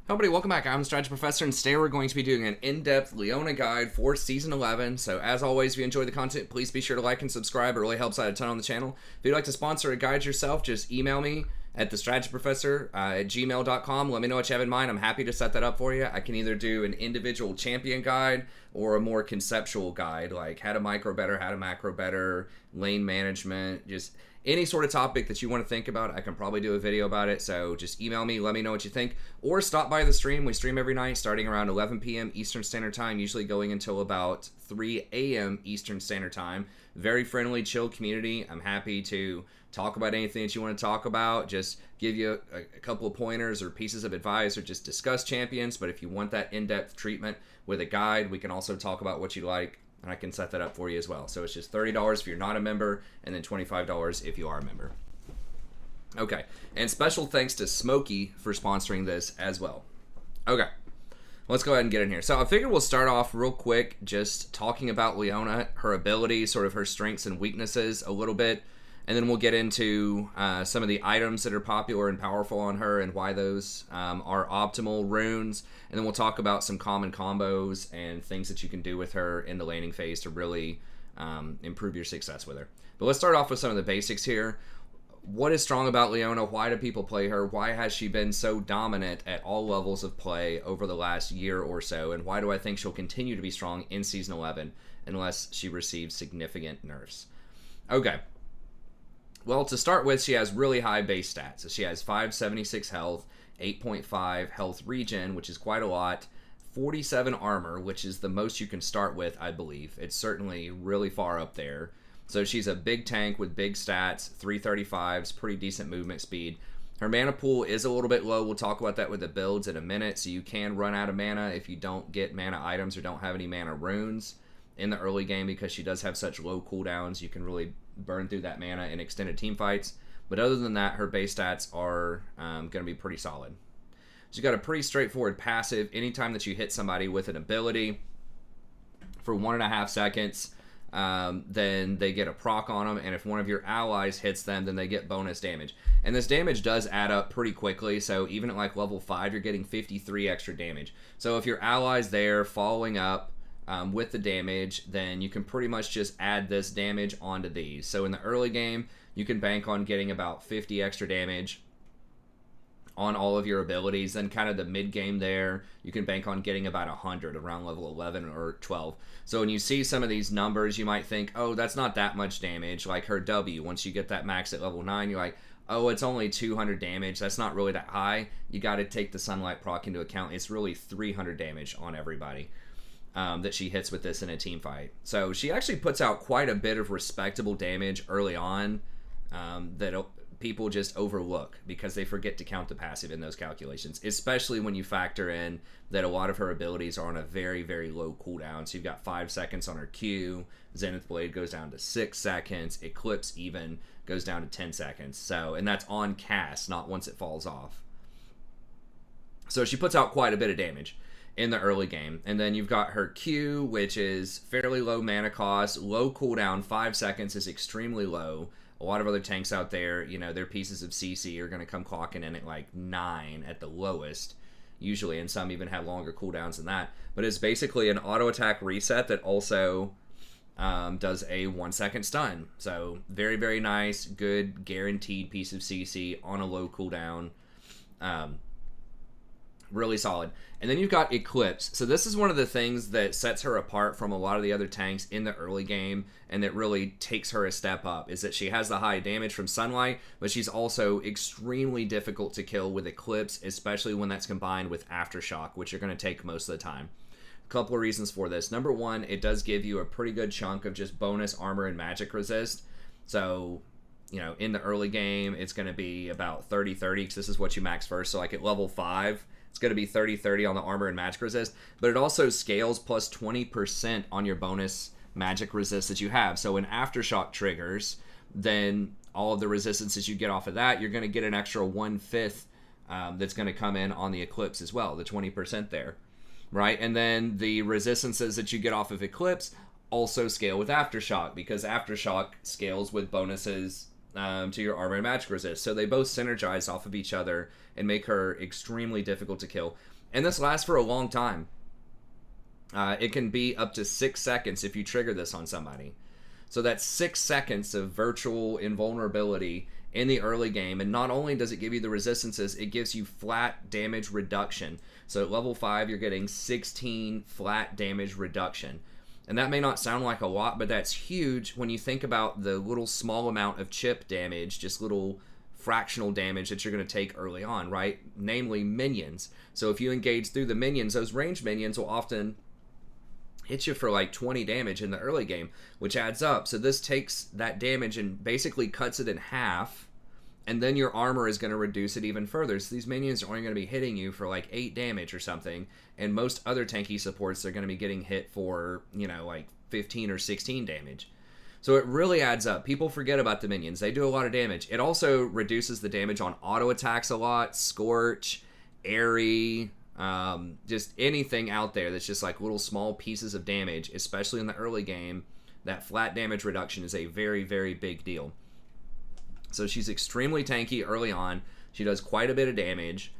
Hello everybody, welcome back. I'm the Strategy Professor, and today we're going to be doing an in-depth Leona guide for Season 11. So as always, if you enjoy the content, please be sure to like and subscribe. It really helps out a ton on the channel. If you'd like to sponsor a guide yourself, just email me at thestrategyprofessor@gmail.com. Let me know what you have in mind. I'm happy to set that up for you. I can either do an individual champion guide or a more conceptual guide, like how to micro better, how to macro better, lane management, just any sort of topic that you want to think about. I can probably do a video about it, so just email me, let me know what you think, or stop by the stream. We stream every night starting around 11 p.m. Eastern Standard Time, usually going until about 3 a.m. Eastern Standard Time. Very friendly, chill community. I'm happy to talk about anything that you want to talk about, just give you a couple of pointers or pieces of advice, or just discuss champions. But if you want that in-depth treatment with a guide, we can also talk about what you like, and I can set that up for you as well. So it's just $30 if you're not a member, and then $25 if you are a member. Okay, and special thanks to Smokey for sponsoring this as well. Okay, let's go ahead and get in here. So I figured we'll start off real quick just talking about Leona, her abilities, sort of her strengths and weaknesses a little bit, and then we'll get into some of the items that are popular and powerful on her and why those are optimal runes. And then we'll talk about some common combos and things that you can do with her in the laning phase to really improve your success with her. But let's start off with some of the basics here. What is strong about Leona? Why do people play her? Why has she been so dominant at all levels of play over the last year or so? And why do I think she'll continue to be strong in Season 11 unless she receives significant nerfs? Okay. Well, to start with, she has really high base stats. So she has 576 health, 8.5 health regen, which is quite a lot, 47 armor, which is the most you can start with, I believe. It's certainly really far up there. So she's a big tank with big stats, 335s, pretty decent movement speed. Her mana pool is a little bit low. We'll talk about that with the builds in a minute. So you can run out of mana if you don't get mana items or don't have any mana runes in the early game, because she does have such low cooldowns. You can really burn through that mana in extended team fights. But other than that, her base stats are going to be pretty solid. She's got a pretty straightforward passive. Anytime that you hit somebody with an ability for 1.5 seconds, then they get a proc on them. And if one of your allies hits them, then they get bonus damage. And this damage does add up pretty quickly. So even at like level 5, you're getting 53 extra damage. So if your ally's there following up with the damage, then you can pretty much just add this damage onto these. So in the early game, you can bank on getting about 50 extra damage on all of your abilities. Then kind of the mid game there, you can bank on getting about 100 around level 11 or 12. So when you see some of these numbers, you might think, oh, that's not that much damage. Like her W, once you get that max at level 9, you're like, oh, it's only 200 damage. That's not really that high. You got to take the sunlight proc into account. It's really 300 damage on everybody that she hits with this in a team fight. So she actually puts out quite a bit of respectable damage early on that people just overlook because they forget to count the passive in those calculations, especially when you factor in that a lot of her abilities are on a very, very low cooldown. So you've got 5 seconds on her Q, Zenith Blade goes down to 6 seconds, Eclipse even goes down to 10 seconds. So, and that's on cast, not once it falls off. So she puts out quite a bit of damage in the early game. And then you've got her Q, which is fairly low mana cost, low cooldown. 5 seconds is extremely low. A lot of other tanks out there, you know, their pieces of CC are going to come clocking in at like 9 at the lowest, usually, and some even have longer cooldowns than that. But it's basically an auto attack reset that also does a 1-second stun. So very, very nice, good, guaranteed piece of CC on a low cooldown. Really solid. And then you've got Eclipse. So this is one of the things that sets her apart from a lot of the other tanks in the early game, and that really takes her a step up, is that she has the high damage from sunlight, but she's also extremely difficult to kill with Eclipse, especially when that's combined with Aftershock, which you're going to take most of the time. A couple of reasons for this. Number one, it does give you a pretty good chunk of just bonus armor and magic resist. So, you know, in the early game, it's going to be about 30-30, because this is what you max first. So like at level 5, it's going to be 30-30 on the armor and magic resist, but it also scales plus 20% on your bonus magic resist that you have. So when Aftershock triggers, then all of the resistances you get off of that, you're going to get an extra 1/5 that's going to come in on the Eclipse as well, the 20% there, right? And then the resistances that you get off of Eclipse also scale with Aftershock, because Aftershock scales with bonuses to your armor and magic resist. So they both synergize off of each other and make her extremely difficult to kill. And this lasts for a long time. It can be up to 6 seconds if you trigger this on somebody. So that's 6 seconds of virtual invulnerability in the early game. And not only does it give you the resistances, it gives you flat damage reduction. So at level 5, you're getting 16 flat damage reduction. And that may not sound like a lot, but that's huge when you think about the little small amount of chip damage, just little fractional damage that you're going to take early on, right? Namely minions. So if you engage through the minions, those ranged minions will often hit you for like 20 damage in the early game, which adds up. So this takes that damage and basically cuts it in half, and then your armor is going to reduce it even further. So these minions are only going to be hitting you for like 8 damage or something, and most other tanky supports are going to be getting hit for, like 15 or 16 damage. So it really adds up. People forget about the minions. They do a lot of damage. It also reduces the damage on auto attacks a lot. Scorch, Airy, just anything out there that's just like little small pieces of damage, especially in the early game. That flat damage reduction is a very, very big deal. So she's extremely tanky early on. She does quite a bit of damage.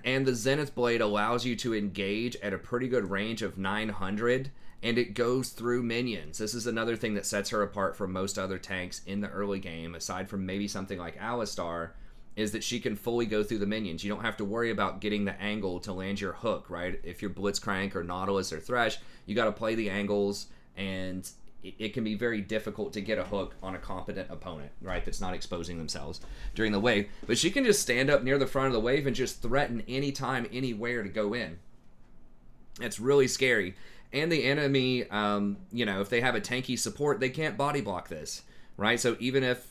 And the Zenith Blade allows you to engage at a pretty good range of 900, and it goes through minions. This is another thing that sets her apart from most other tanks in the early game, aside from maybe something like Alistar, is that she can fully go through the minions. You don't have to worry about getting the angle to land your hook, right? If you're Blitzcrank or Nautilus or Thresh, you got to play the angles, and it can be very difficult to get a hook on a competent opponent, right, that's not exposing themselves during the wave. But she can just stand up near the front of the wave and just threaten anytime, anywhere to go in. It's really scary. And the enemy, if they have a tanky support, they can't body block this, right? So even if,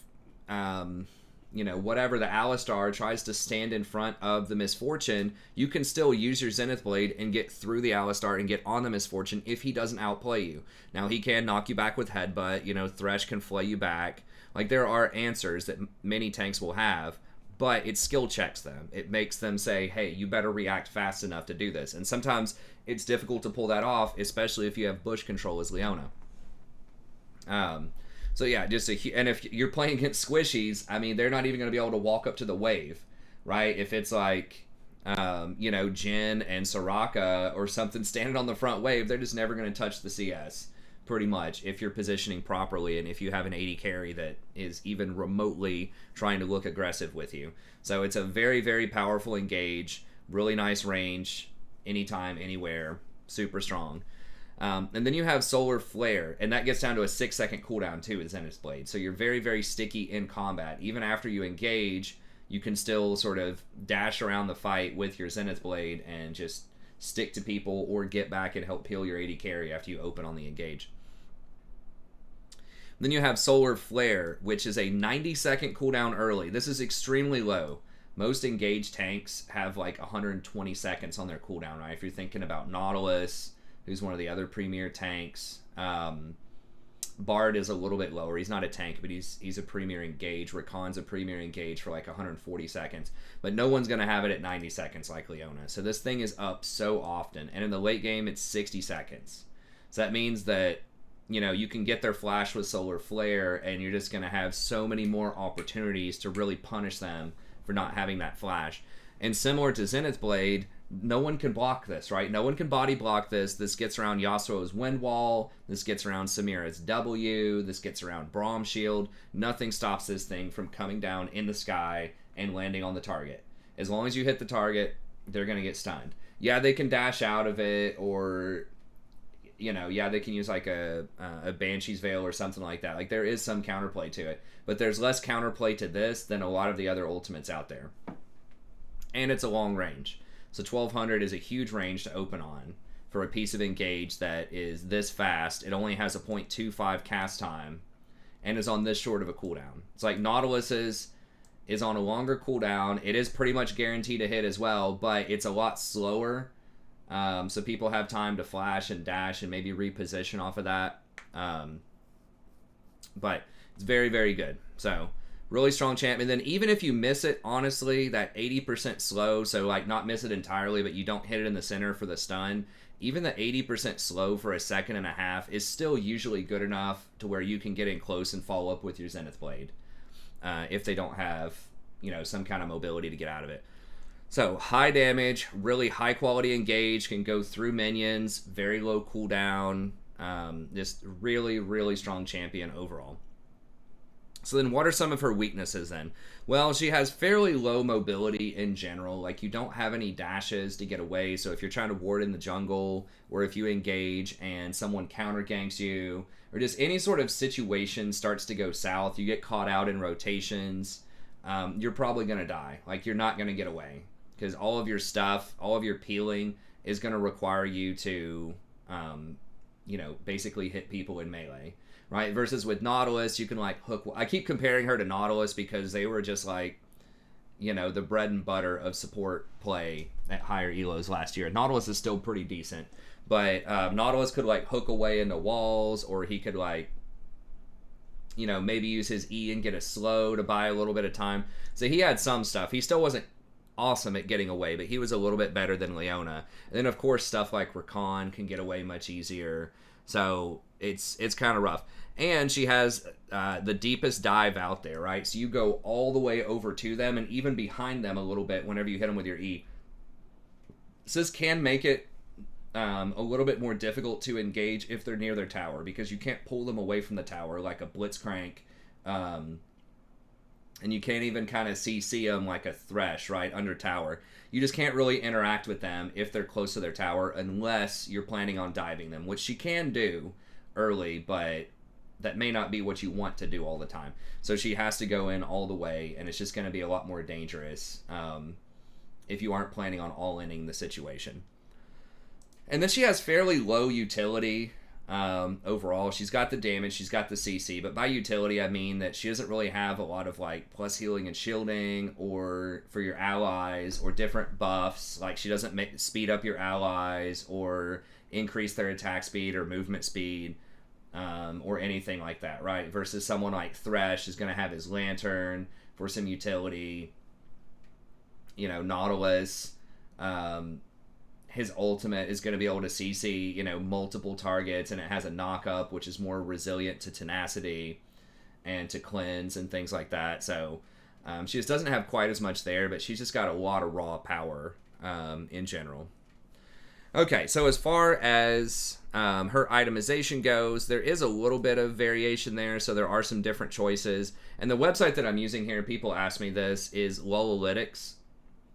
whatever the Alistar tries to stand in front of the Misfortune, you can still use your Zenith Blade and get through the Alistar and get on the Misfortune if he doesn't outplay you. Now, he can knock you back with Headbutt, Thresh can flay you back. Like, there are answers that many tanks will have, but it skill checks them. It makes them say, hey, you better react fast enough to do this. And sometimes it's difficult to pull that off, especially if you have bush control as Leona. So yeah, and if you're playing against squishies, I mean, they're not even going to be able to walk up to the wave, right? If it's like, Jin and Soraka or something standing on the front wave, they're just never going to touch the CS, pretty much, if you're positioning properly and if you have an AD carry that is even remotely trying to look aggressive with you. So it's a very, very powerful engage, really nice range, anytime, anywhere, super strong. And then you have Solar Flare, and that gets down to a 6-second cooldown too with Zenith's Blade. So you're very, very sticky in combat. Even after you engage, you can still sort of dash around the fight with your Zenith Blade and just stick to people or get back and help peel your AD carry after you open on the engage. Then you have Solar Flare, which is a 90-second cooldown early. This is extremely low. Most engaged tanks have like 120 seconds on their cooldown, right? If you're thinking about Nautilus, who's one of the other premier tanks. Bard is a little bit lower. He's not a tank, but he's a premier engage. Rakan's a premier engage for like 140 seconds. But no one's going to have it at 90 seconds like Leona. So this thing is up so often. And in the late game, it's 60 seconds. So that means that, you can get their flash with Solar Flare, and you're just going to have so many more opportunities to really punish them for not having that flash. And similar to Zenith Blade, no one can block this, right? No one can body block this. This gets around Yasuo's Wind Wall. This gets around Samira's W. This gets around Braum Shield. Nothing stops this thing from coming down in the sky and landing on the target. As long as you hit the target, they're going to get stunned. Yeah, they can dash out of it, or, they can use like a Banshee's Veil or something like that. Like, there is some counterplay to it. But there's less counterplay to this than a lot of the other ultimates out there. And it's a long range. So 1200 is a huge range to open on for a piece of engage that is this fast. It only has a 0.25 cast time and is on this short of a cooldown. It's like Nautilus's is on a longer cooldown. It is pretty much guaranteed to hit as well, but it's a lot slower. So people have time to flash and dash and maybe reposition off of that. But it's very, very good. So really strong champ. And then even if you miss it, honestly, that 80% slow, so like not miss it entirely, but you don't hit it in the center for the stun, even the 80% slow for a second and a half is still usually good enough to where you can get in close and follow up with your Zenith Blade if they don't have, some kind of mobility to get out of it. So high damage, really high quality engage, can go through minions, very low cooldown. Just really, really strong champion overall. So then what are some of her weaknesses then? Well, she has fairly low mobility in general. Like, you don't have any dashes to get away. So if you're trying to ward in the jungle, or if you engage and someone counter ganks you, or just any sort of situation starts to go south, you get caught out in rotations, you're probably going to die. Like, you're not going to get away. Because all of your stuff, all of your peeling is going to require you to, basically hit people in melee. Right, versus with Nautilus, you can like hook. I keep comparing her to Nautilus because they were just like, the bread and butter of support play at higher elos last year. Nautilus is still pretty decent, but Nautilus could like hook away into walls, or he could like, maybe use his E and get a slow to buy a little bit of time. So he had some stuff. He still wasn't awesome at getting away, but he was a little bit better than Leona. And then of course stuff like Rakan can get away much easier. So it's kind of rough. And she has the deepest dive out there, right? So you go all the way over to them and even behind them a little bit whenever you hit them with your E. So this can make it a little bit more difficult to engage if they're near their tower, because you can't pull them away from the tower like a Blitzcrank. And you can't even kind of CC them like a Thresh, right, under tower. You just can't really interact with them if they're close to their tower unless you're planning on diving them, which she can do early, but that may not be what you want to do all the time. So she has to go in all the way, and it's just going to be a lot more dangerous if you aren't planning on all-inning the situation. And then she has fairly low utility overall. She's got the damage, she's got the CC, but by utility I mean that she doesn't really have a lot of like plus healing and shielding, or for your allies, or different buffs. Like, she doesn't speed up your allies or increase their attack speed or movement speed. Or anything like that, right? Versus someone like Thresh is going to have his Lantern for some utility. Nautilus, his ultimate is going to be able to CC, multiple targets, and it has a knock-up, which is more resilient to tenacity and to cleanse and things like that. So she just doesn't have quite as much there, but she's just got a lot of raw power in general. Okay, so as far as her itemization goes, there is a little bit of variation there, so there are some different choices. And the website that I'm using here, people ask me this, is Lolalytics.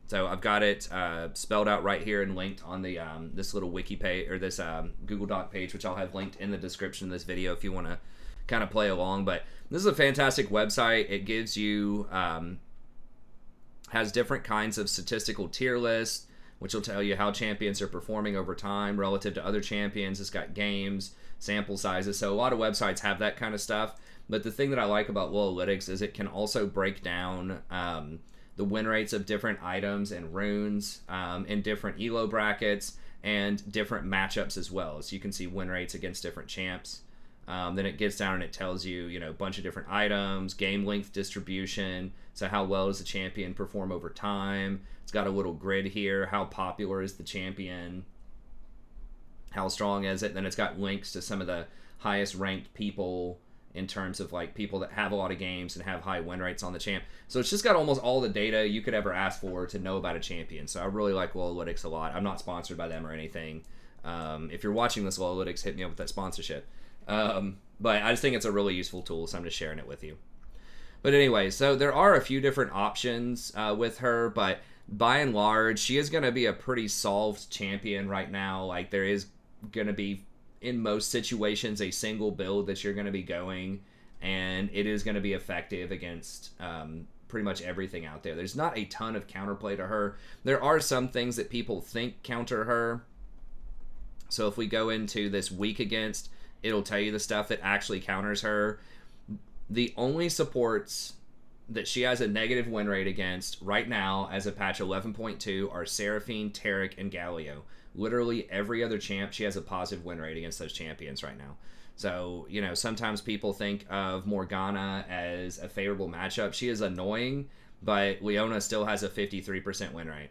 So I've got it spelled out right here and linked on the this little wiki page, or this Google Doc page, which I'll have linked in the description of this video if you want to kind of play along. But this is a fantastic website. It gives you, has different kinds of statistical tier lists, which will tell you how champions are performing over time relative to other champions. It's got games, sample sizes, so a lot of websites have that kind of stuff. But the thing that I like about Lolalytics is it can also break down the win rates of different items and runes in different elo brackets and different matchups as well. So you can see win rates against different champs. Then it gets down and it tells you, a bunch of different items, game length distribution, so how well does the champion perform over time. It's got a little grid here, how popular is the champion, how strong is it. Then it's got links to some of the highest ranked people in terms of like people that have a lot of games and have high win rates on the champ. So it's just got almost all the data you could ever ask for to know about a champion. So I really like Lolalytics a lot. I'm not sponsored by them or anything. If you're watching this, Lolalytics, hit me up with that sponsorship. But I just think it's a really useful tool, so I'm just sharing it with you. But anyway, so there are a few different options with her, but by and large, she is going to be a pretty solved champion right now. Like, there is going to be, in most situations, a single build that you're going to be going, and it is going to be effective against pretty much everything out there. There's not a ton of counterplay to her. There are some things that people think counter her. So if we go into this weak against, it'll tell you the stuff that actually counters her. The only supports that she has a negative win rate against right now as a patch 11.2 are Seraphine, Taric, and Galio. Literally every other champ, she has a positive win rate against those champions right now. So, sometimes people think of Morgana as a favorable matchup. She is annoying, but Leona still has a 53% win rate.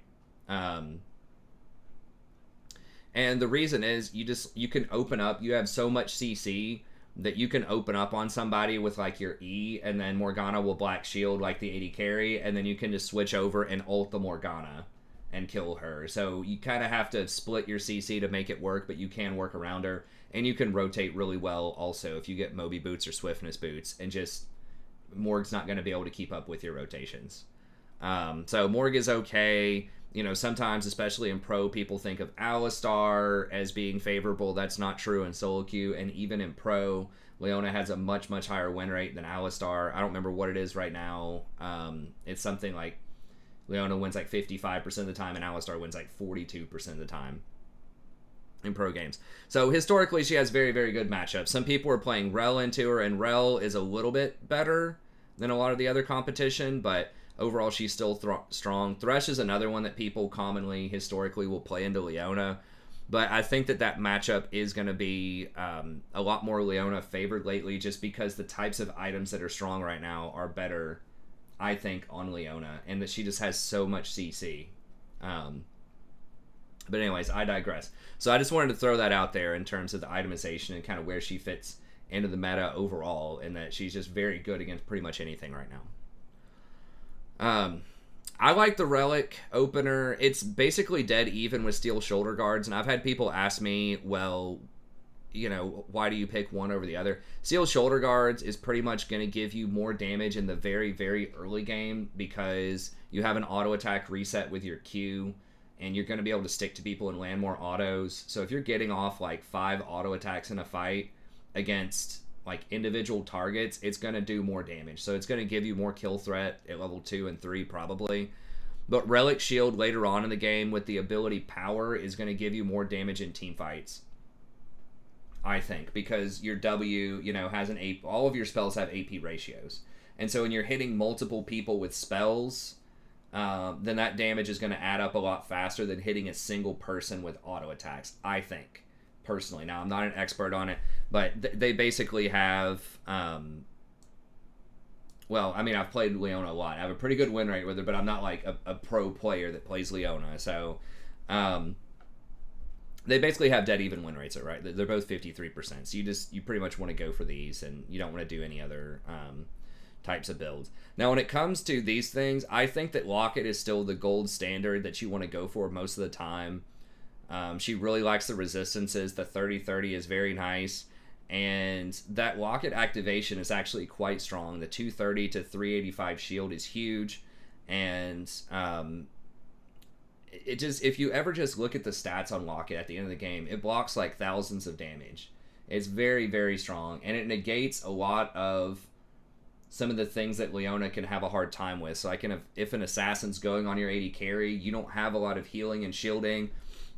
And the reason is you can open up, you have so much CC that you can open up on somebody with like your E, and then Morgana will black shield like the AD carry, and then you can just switch over and ult the Morgana and kill her. So you kind of have to split your CC to make it work, but you can work around her. And you can rotate really well also if you get Moby Boots or Swiftness Boots. And just Morg's not going to be able to keep up with your rotations. So Morg is okay. You know, sometimes, especially in Pro, people think of Alistar as being favorable. That's not true in solo queue. And even in Pro, Leona has a much, much higher win rate than Alistar. I don't remember what it is right now. It's something like Leona wins like 55% of the time and Alistar wins like 42% of the time in pro games. So historically, she has very, very good matchups. Some people are playing Rel into her, and Rel is a little bit better than a lot of the other competition, but overall, she's still strong. Thresh is another one that people commonly, historically, will play into Leona. But I think that matchup is going to be a lot more Leona favored lately, just because the types of items that are strong right now are better, I think, on Leona, and that she just has so much CC. But anyways, I digress. So I just wanted to throw that out there in terms of the itemization and kind of where she fits into the meta overall, and that she's just very good against pretty much anything right now. I like the Relic opener. It's basically dead even with Steel Shoulder Guards, and I've had people ask me, well, you know, why do you pick one over the other? Steel Shoulder Guards is pretty much going to give you more damage in the very, very early game because you have an auto attack reset with your Q, and you're going to be able to stick to people and land more autos. So if you're getting off like 5 auto attacks in a fight against like individual targets, it's going to do more damage. So it's going to give you more kill threat at level 2 and 3 probably. But Relic Shield later on in the game with the ability Power is going to give you more damage in team fights, I think, because your W, you know, has an AP, all of your spells have AP ratios. And so when you're hitting multiple people with spells, then that damage is going to add up a lot faster than hitting a single person with auto attacks, I think, personally. Now, I'm not an expert on it, but they basically have, well, I mean, I've played Leona a lot. I have a pretty good win rate with her, but I'm not like a pro player that plays Leona. So, they basically have dead even win rates, right? They're both 53%. So you pretty much want to go for these, and you don't want to do any other types of builds. Now, when it comes to these things, I think that Locket is still the gold standard that you want to go for most of the time. She really likes the resistances. The 30-30 is very nice. And that Locket activation is actually quite strong. The 230 to 385 shield is huge. And it just, if you ever just look at the stats on Locket at the end of the game, it blocks like thousands of damage. It's very, very strong. And it negates a lot of some of the things that Leona can have a hard time with. So if an assassin's going on your AD carry, you don't have a lot of healing and shielding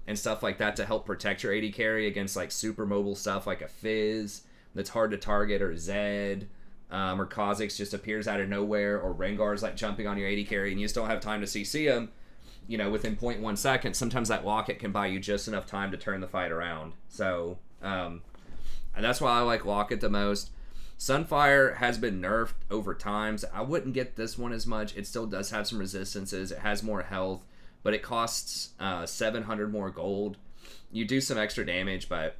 and stuff like that to help protect your AD carry against like super mobile stuff like a Fizz that's hard to target, or Zed, or Kha'Zix just appears out of nowhere, or Rengar's like jumping on your AD carry and you still have time to CC him, you know, within 0.1 second. Sometimes that Locket can buy you just enough time to turn the fight around. So and that's why I like Locket the most. Sunfire has been nerfed over time, so I wouldn't get this one as much. It still does have some resistances. It has more health, but it costs 700 more gold. You do some extra damage, but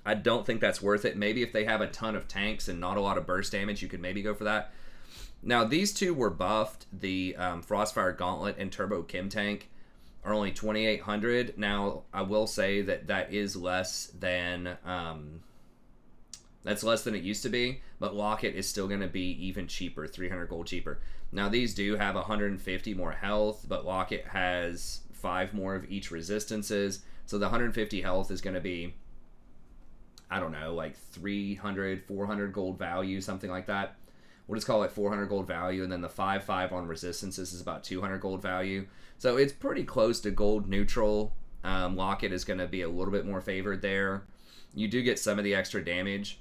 I don't think that's worth it. Maybe if they have a ton of tanks and not a lot of burst damage, you could maybe go for that. Now, these two were buffed. The Frostfire Gauntlet and Turbo Chem Tank are only 2,800. Now, I will say that is less than... that's less than it used to be, but Locket is still going to be even cheaper, 300 gold cheaper. Now, these do have 150 more health, but Locket has 5 more of each resistances. So the 150 health is going to be, I don't know, like 300, 400 gold value, something like that. We'll just call it 400 gold value, and then the 5/5 on resistances is about 200 gold value. So it's pretty close to gold neutral. Locket is going to be a little bit more favored there. You do get some of the extra damage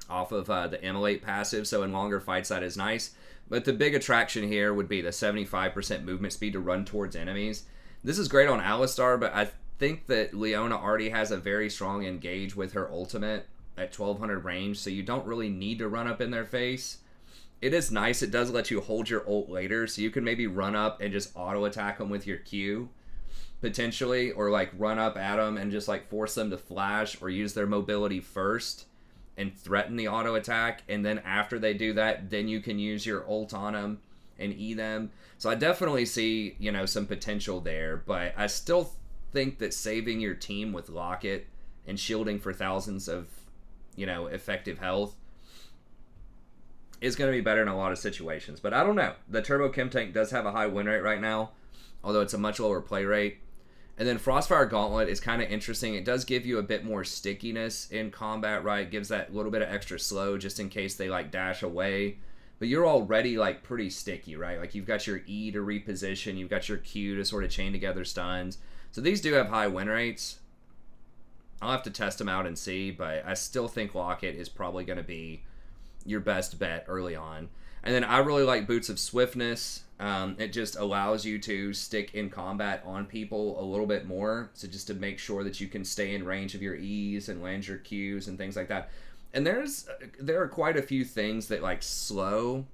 off of the Immolate passive, so in longer fights that is nice. But the big attraction here would be the 75% movement speed to run towards enemies. This is great on Alistar, but I think that Leona already has a very strong engage with her ultimate at 1200 range, so you don't really need to run up in their face. It is nice, it does let you hold your ult later, so you can maybe run up and just auto attack them with your Q, potentially, or like run up at them and just like force them to flash or use their mobility first and threaten the auto attack, and then after they do that, then you can use your ult on them and E them. So I definitely see, you know, some potential there, but I still think that saving your team with Locket and shielding for thousands of, you know, effective health is going to be better in a lot of situations. But I don't know. The Turbo Chem Tank does have a high win rate right now, although it's a much lower play rate. And then Frostfire Gauntlet is kind of interesting. It does give you a bit more stickiness in combat, right? It gives that little bit of extra slow just in case they, like, dash away. But you're already, like, pretty sticky, right? Like, you've got your E to reposition. You've got your Q to sort of chain together stuns. So these do have high win rates. I'll have to test them out and see, but I still think Locket is probably going to be your best bet early on. And then I really like Boots of Swiftness. It just allows you to stick in combat on people a little bit more. So just to make sure that you can stay in range of your E's and land your Q's and things like that. And there are quite a few things that like slow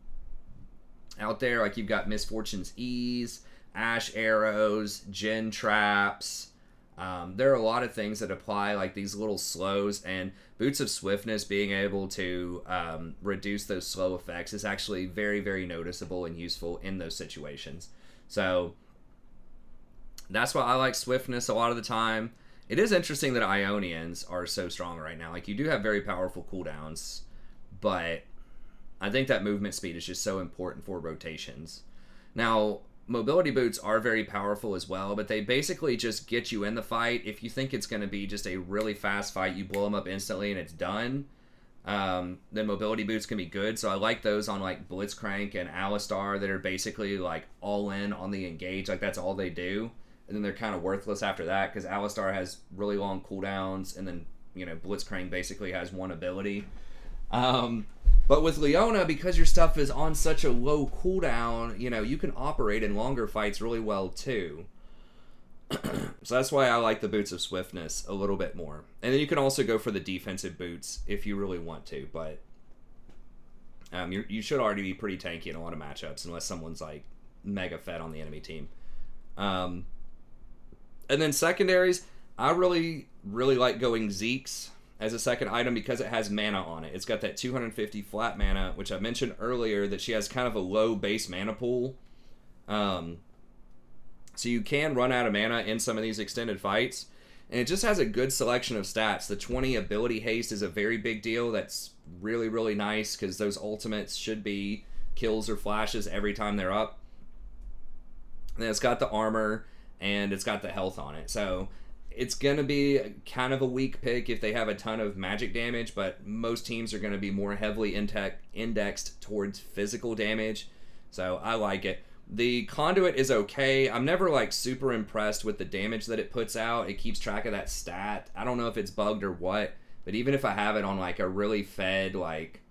out there. Like you've got Misfortune's E's, Ash Arrows, Gen Traps. There are a lot of things that apply, like these little slows, and Boots of Swiftness being able to reduce those slow effects is actually very, very noticeable and useful in those situations. So that's why I like Swiftness a lot of the time. It is interesting that Ionians are so strong right now. Like, you do have very powerful cooldowns, but I think that movement speed is just so important for rotations. Now, mobility boots are very powerful as well, but they basically just get you in the fight. If you think it's going to be just a really fast fight, you blow them up instantly and it's done, then mobility boots can be good. So I like those on like Blitzcrank and Alistar that are basically like all in on the engage. Like that's all they do. And then they're kind of worthless after that because Alistar has really long cooldowns, and then, you know, Blitzcrank basically has one ability. But with Leona, because your stuff is on such a low cooldown, you know, you can operate in longer fights really well too. So that's why I like the Boots of Swiftness a little bit more. And then you can also go for the defensive boots if you really want to, but you should already be pretty tanky in a lot of matchups unless someone's like mega fed on the enemy team. And then secondaries, I really, really like going Zeke's as a second item because it has mana on it. It's got that 250 flat mana, which I mentioned earlier that she has kind of a low base mana pool. So you can run out of mana in some of these extended fights. And it just has a good selection of stats. The 20 ability haste is a very big deal. That's really, really nice because those ultimates should be kills or flashes every time they're up. And then it's got the armor and it's got the health on it. So it's going to be kind of a weak pick if they have a ton of magic damage, but most teams are going to be more heavily indexed towards physical damage. So I like it. The conduit is okay. I'm never like super impressed with the damage that it puts out. It keeps track of that stat. I don't know if it's bugged or what, but even if I have it on like a really fed like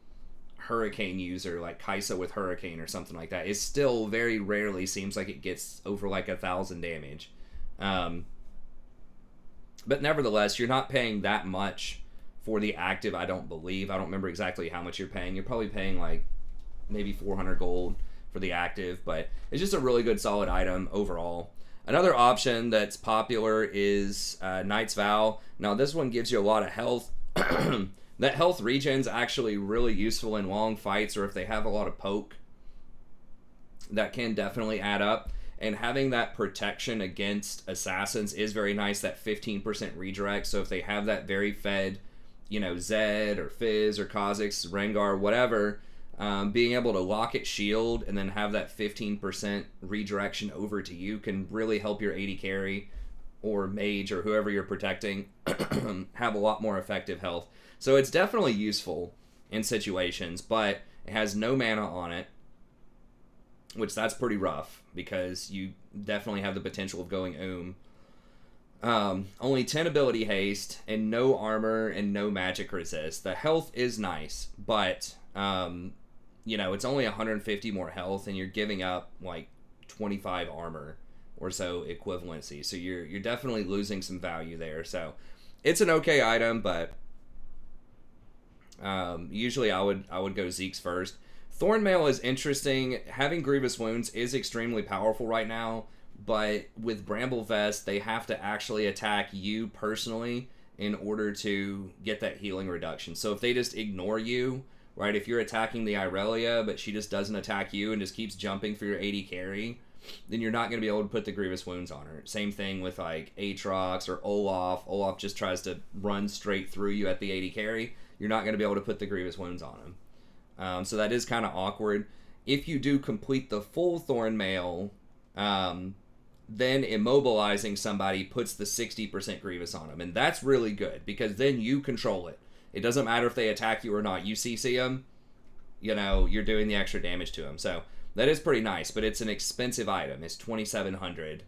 Hurricane user, like Kaisa with Hurricane or something like that, it still very rarely seems like it gets over like 1,000 damage. But nevertheless, you're not paying that much for the active, I don't believe. I don't remember exactly how much you're paying. You're probably paying like maybe 400 gold for the active, but it's just a really good solid item overall. Another option that's popular is Knight's Vow. Now this one gives you a lot of health. That health regen's actually really useful in long fights or if they have a lot of poke. That can definitely add up. And having that protection against assassins is very nice, that 15% redirect. So if they have that very fed, you know, Zed or Fizz or Kha'Zix, Rengar, whatever, being able to lock it shield and then have that 15% redirection over to you can really help your AD carry or mage or whoever you're protecting have a lot more effective health. So it's definitely useful in situations, but it has no mana on it, which that's pretty rough because you definitely have the potential of going only 10 ability haste and no armor and no magic resist. The health is nice, but you know, it's only 150 more health and you're giving up like 25 armor or so equivalency. So you're definitely losing some value there. So it's an okay item, but usually I would go Zeke's first. Thornmail is interesting. Having Grievous Wounds is extremely powerful right now, but with Bramble Vest, they have to actually attack you personally in order to get that healing reduction. So if they just ignore you right? If you're attacking the Irelia, but she just doesn't attack you and just keeps jumping for your 80 carry, then you're not going to be able to put the Grievous Wounds on her. Same thing with like Aatrox or Olaf. Olaf just tries to run straight through you at the 80 carry. You're not going to be able to put the Grievous Wounds on him. So that is kind of awkward. If you do complete the full Thorn Mail, then immobilizing somebody puts the 60% Grievous on them. And that's really good because then you control it. It doesn't matter if they attack you or not. You CC them, you're doing the extra damage to them. So that is pretty nice, but it's an expensive item. It's $2,700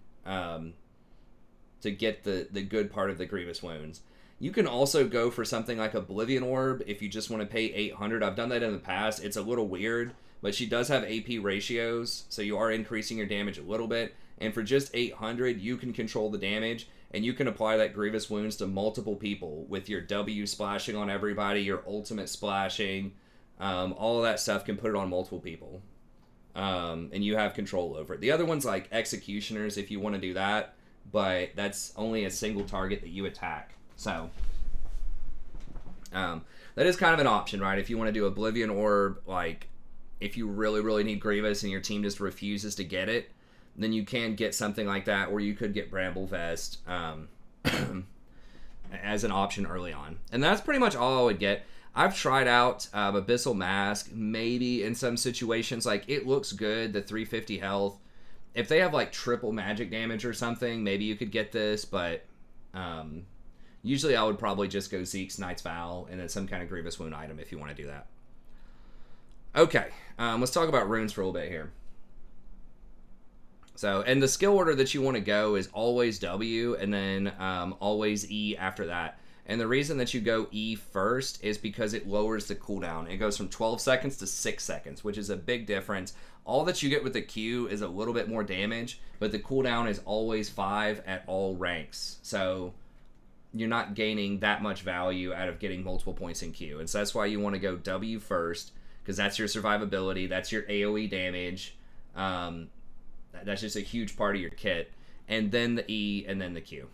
to get the good part of the Grievous Wounds. You can also go for something like Oblivion Orb if you just want to pay $800. I've done that in the past. It's a little weird, but she does have AP ratios, so you are increasing your damage a little bit. And for just $800, you can control the damage, and you can apply that Grievous Wounds to multiple people with your W splashing on everybody, your ultimate splashing. All of that stuff can put it on multiple people. And you have control over it. The other one's like Executioners if you want to do that, but that's only a single target that you attack. So, that is kind of an option, right? If you want to do Oblivion Orb, like, if you really, really need Grievous and your team just refuses to get it, then you can get something like that, or you could get Bramble Vest as an option early on. And that's pretty much all I would get. I've tried out Abyssal Mask, maybe in some situations. Like, it looks good, the 350 health. If they have, like, triple magic damage or something, maybe you could get this, but usually I would probably just go Zeke's Knight's Vow and then some kind of Grievous Wound item if you want to do that. Okay, let's talk about runes for a little bit here. So, and the skill order that you want to go is always W and then always E after that. And the reason that you go E first is because it lowers the cooldown. It goes from 12 seconds to 6 seconds, which is a big difference. All that you get with the Q is a little bit more damage, but the cooldown is always 5 at all ranks. So you're not gaining that much value out of getting multiple points in Q. And so that's why you want to go W first, because that's your survivability, that's your AoE damage. That's just a huge part of your kit. And then the E, and then the Q.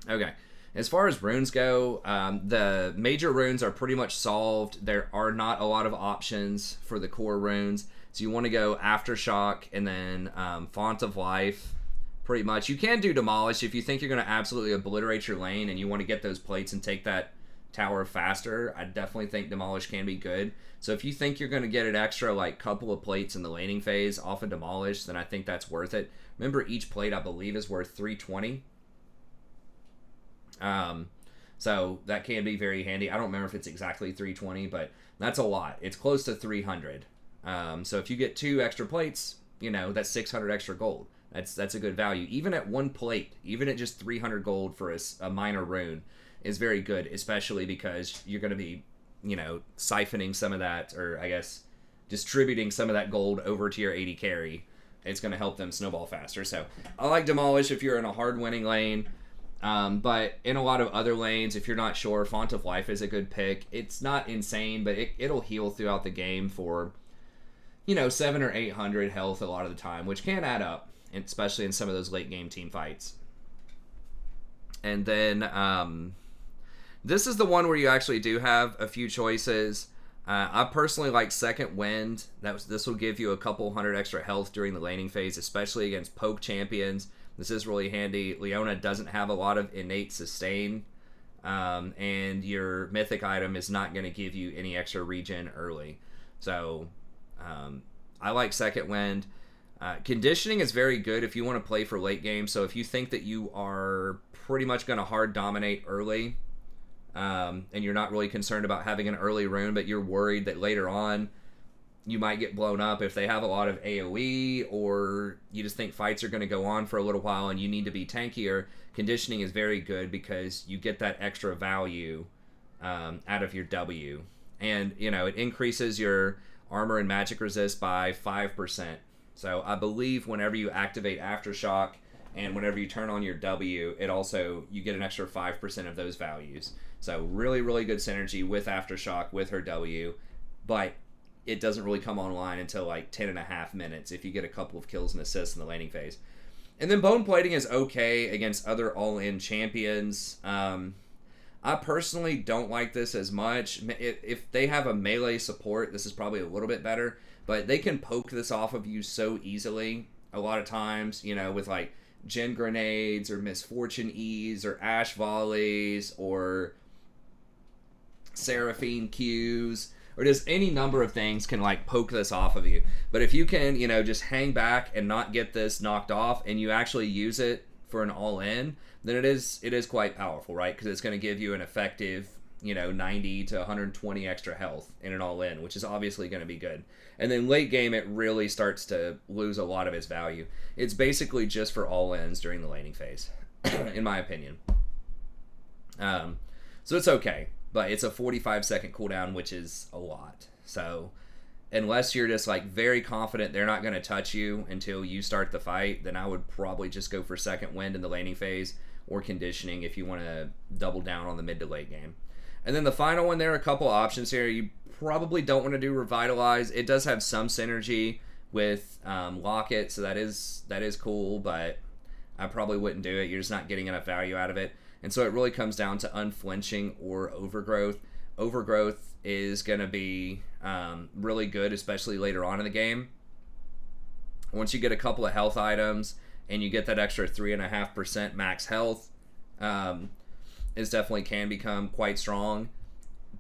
Okay. As far as runes go, the major runes are pretty much solved. There are not a lot of options for the core runes. So you want to go Aftershock and then Font of Life, pretty much. You can do Demolish if you think you're going to absolutely obliterate your lane and you want to get those plates and take that tower faster. I definitely think Demolish can be good. So if you think you're going to get an extra like couple of plates in the laning phase off of Demolish, then I think that's worth it. Remember, each plate I believe is worth 320. So that can be very handy. I don't remember if it's exactly 320, but that's a lot. It's close to 300. So if you get 2 extra plates, that's 600 extra gold. That's a good value. Even at 1 plate, even at just 300 gold for a minor rune is very good, especially because you're going to be, siphoning some of that, or I guess distributing some of that gold over to your 80 carry. It's going to help them snowball faster. So I like Demolish if you're in a hard winning lane. But in a lot of other lanes, if you're not sure, Font of Life is a good pick. It's not insane, but it'll heal throughout the game for, 700 or 800 health a lot of the time, which can add up, especially in some of those late game team fights. And then this is the one where you actually do have a few choices. I personally like Second Wind. This will give you a couple hundred extra health during the laning phase, especially against poke champions. This is really handy. Leona doesn't have a lot of innate sustain, and your mythic item is not going to give you any extra regen early. So I like Second Wind. Conditioning is very good if you want to play for late game. So if you think that you are pretty much going to hard dominate early, and you're not really concerned about having an early rune, but you're worried that later on you might get blown up if they have a lot of AoE, or you just think fights are going to go on for a little while and you need to be tankier, conditioning is very good because you get that extra value out of your W. And, it increases your armor and magic resist by 5%. So I believe whenever you activate Aftershock and whenever you turn on your W, you get an extra 5% of those values. So really, really good synergy with Aftershock, with her W. But it doesn't really come online until like 10.5 minutes if you get a couple of kills and assists in the laning phase. And then Bone Plating is okay against other all-in champions. I I personally don't like this as much. If they have a melee support, this is probably a little bit better. But they can poke this off of you so easily a lot of times, with like Gen Grenades or Misfortune E's or Ash Volleys or Seraphine Q's or just any number of things can like poke this off of you. But if you can, just hang back and not get this knocked off and you actually use it for an all-in, then it is quite powerful, right? Because it's going to give you an effective, 90 to 120 extra health in an all-in, which is obviously going to be good. And then late game, it really starts to lose a lot of its value. It's basically just for all-ins during the laning phase, in my opinion. So it's okay, but it's a 45-second cooldown, which is a lot. So unless you're just like very confident they're not going to touch you until you start the fight, then I would probably just go for second wind in the laning phase or conditioning if you want to double down on the mid to late game. And then the final one, there are a couple options here. You probably don't want to do Revitalize. It does have some synergy with Locket, so that is cool, but I probably wouldn't do it. You're just not getting enough value out of it. And so it really comes down to Unflinching or Overgrowth. Overgrowth is going to be really good, especially later on in the game. Once you get a couple of health items and you get that extra 3.5% max health, it definitely can become quite strong.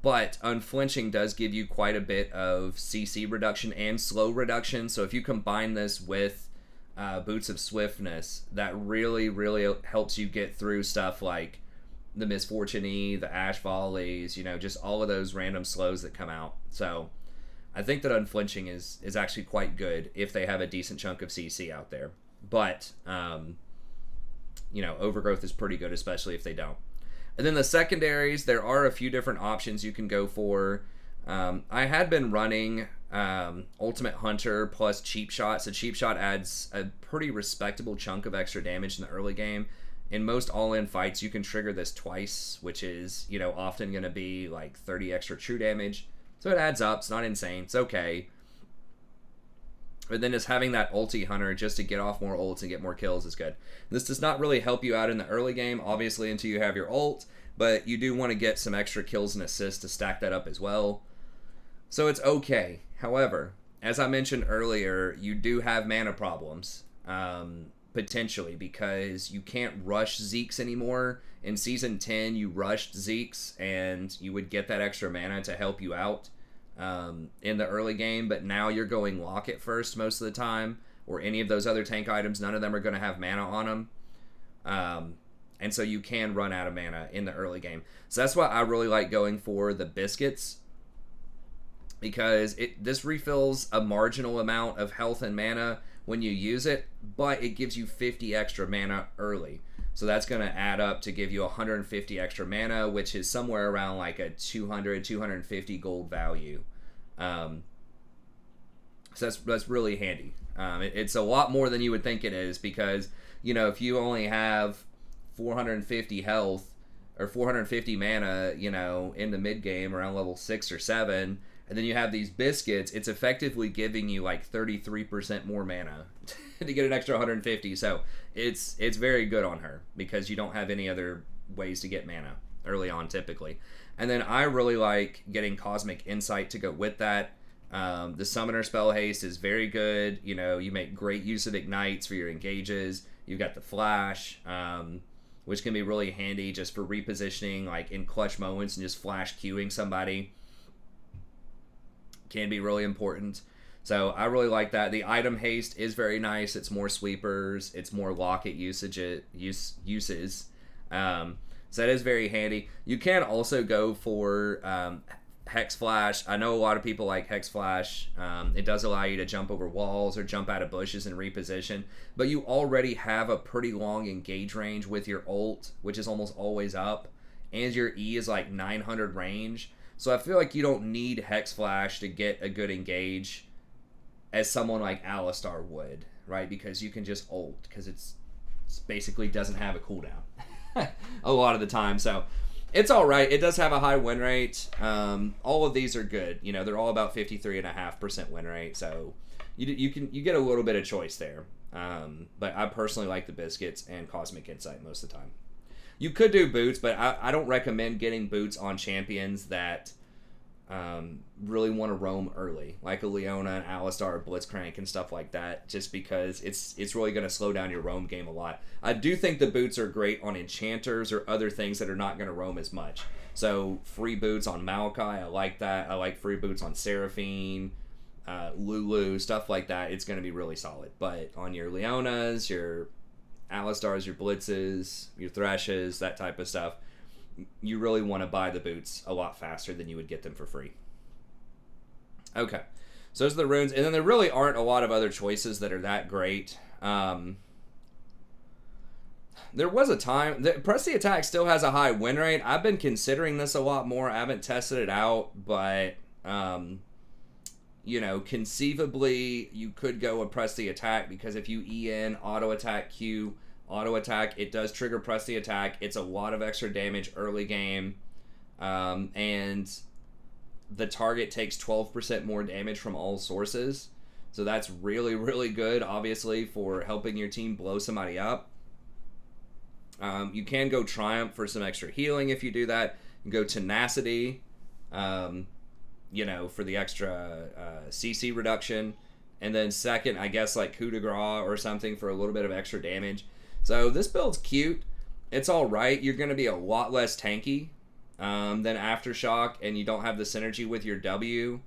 But Unflinching does give you quite a bit of CC reduction and slow reduction. So if you combine this with Boots of Swiftness, that really, really helps you get through stuff like the Misfortune E, the Ash Volleys, just all of those random slows that come out. So I think that Unflinching is actually quite good if they have a decent chunk of CC out there. But, Overgrowth is pretty good, especially if they don't. And then the secondaries, there are a few different options you can go for. I had been running Ultimate Hunter plus Cheap Shot. So Cheap Shot adds a pretty respectable chunk of extra damage in the early game. In most all-in fights, you can trigger this twice, which is, often going to be like 30 extra true damage. So it adds up. It's not insane. It's okay. But then just having that ulti hunter just to get off more ults and get more kills is good. This does not really help you out in the early game, obviously, until you have your ult, but you do want to get some extra kills and assists to stack that up as well. So it's okay. However, as I mentioned earlier, you do have mana problems, potentially, because you can't rush Zeke's anymore. In Season 10, you rushed Zeke's, and you would get that extra mana to help you out in the early game, but now you're going Locket first most of the time, or any of those other tank items. None of them are going to have mana on them, and so you can run out of mana in the early game. So that's why I really like going for the biscuits, because this refills a marginal amount of health and mana when you use it, but it gives you 50 extra mana early. So that's going to add up to give you 150 extra mana, which is somewhere around like a 200, 250 gold value. So that's really handy. It's a lot more than you would think it is, because, if you only have 450 health or 450 mana, in the mid game around level 6 or 7, and then you have these biscuits, it's effectively giving you like 33% more mana to get an extra 150. So it's very good on her, because you don't have any other ways to get mana early on typically. And then I really like getting Cosmic Insight to go with that. The Summoner Spell Haste is very good. You make great use of Ignites for your engages. You've got the Flash, which can be really handy just for repositioning, like in clutch moments, and just flash queuing somebody can be really important. So I really like that. The Item Haste is very nice. It's more sweepers. It's more Locket uses. So that is very handy. You can also go for Hex Flash. I know a lot of people like Hex Flash. It does allow you to jump over walls or jump out of bushes and reposition. But you already have a pretty long engage range with your ult, which is almost always up. And your E is like 900 range. So I feel like you don't need Hex Flash to get a good engage as someone like Alistar would, right? Because you can just ult, because it's basically doesn't have a cooldown a lot of the time. So it's all right. It does have a high win rate. All of these are good. They're all about 53.5% win rate. So you get a little bit of choice there. But I personally like the biscuits and Cosmic Insight most of the time. You could do boots, but I don't recommend getting boots on champions that really want to roam early, like a Leona and Alistar, Blitzcrank, and stuff like that, just because it's really going to slow down your roam game a lot. I do think the boots are great on enchanters or other things that are not going to roam as much. So free boots on Maokai, I like that. I like free boots on Seraphine, Lulu, stuff like that. It's going to be really solid. But on your Leonas, your Alistars, your Blitzes, your Threshes, that type of stuff, you really want to buy the boots a lot faster than you would get them for free. Okay, so those are the runes, and then there really aren't a lot of other choices that are that great. There was a time that Press the Attack still has a high win rate. I've been considering this a lot more. I haven't tested it out, but you know, conceivably you could go with Press the Attack, because if you E in auto attack Q, auto attack, it does trigger Press the Attack. It's a lot of extra damage early game, and the target takes 12% more damage from all sources. So that's really, really good, obviously, for helping your team blow somebody up. You can go Triumph for some extra healing if you do that. You can go Tenacity, you know, for the extra CC reduction. And then second, I guess, like Coup de Grace or something for a little bit of extra damage. So this build's cute. It's alright. You're going to be a lot less tanky than Aftershock, and you don't have the synergy with your W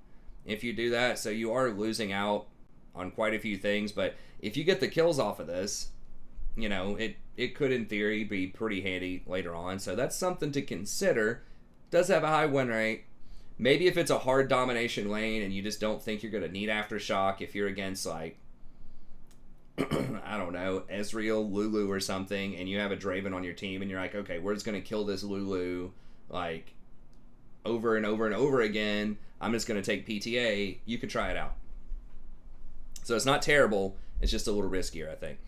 if you do that. So you are losing out on quite a few things. But if you get the kills off of this, you know, it could in theory be pretty handy later on. So that's something to consider. Does have a high win rate. Maybe if it's a hard domination lane and you just don't think you're going to need Aftershock, if you're against, like, I don't know, Ezreal, Lulu or something, and you have a Draven on your team, and you're like, okay, we're just going to kill this Lulu, like, over and over and over again. I'm just going to take PTA. You could try it out. So it's not terrible. It's just a little riskier, I think.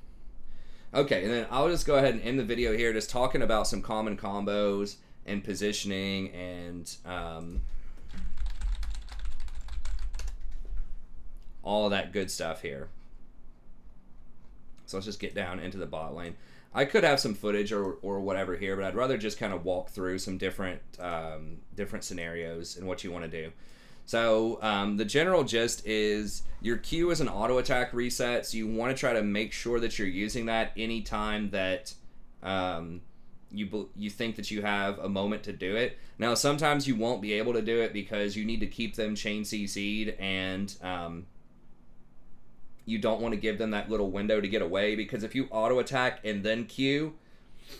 Okay, and then I'll just go ahead and end the video here, just talking about some common combos and positioning and all of that good stuff here. So let's just get down into the bot lane. I could have some footage or whatever here, but I'd rather just kind of walk through some different scenarios and what you want to do. So the general gist is your Q is an auto attack reset, so you want to try to make sure that you're using that anytime that you think that you have a moment to do it. Now sometimes you won't be able to do it because you need to keep them chain CC'd, and you don't want to give them that little window to get away, because if you auto attack and then Q,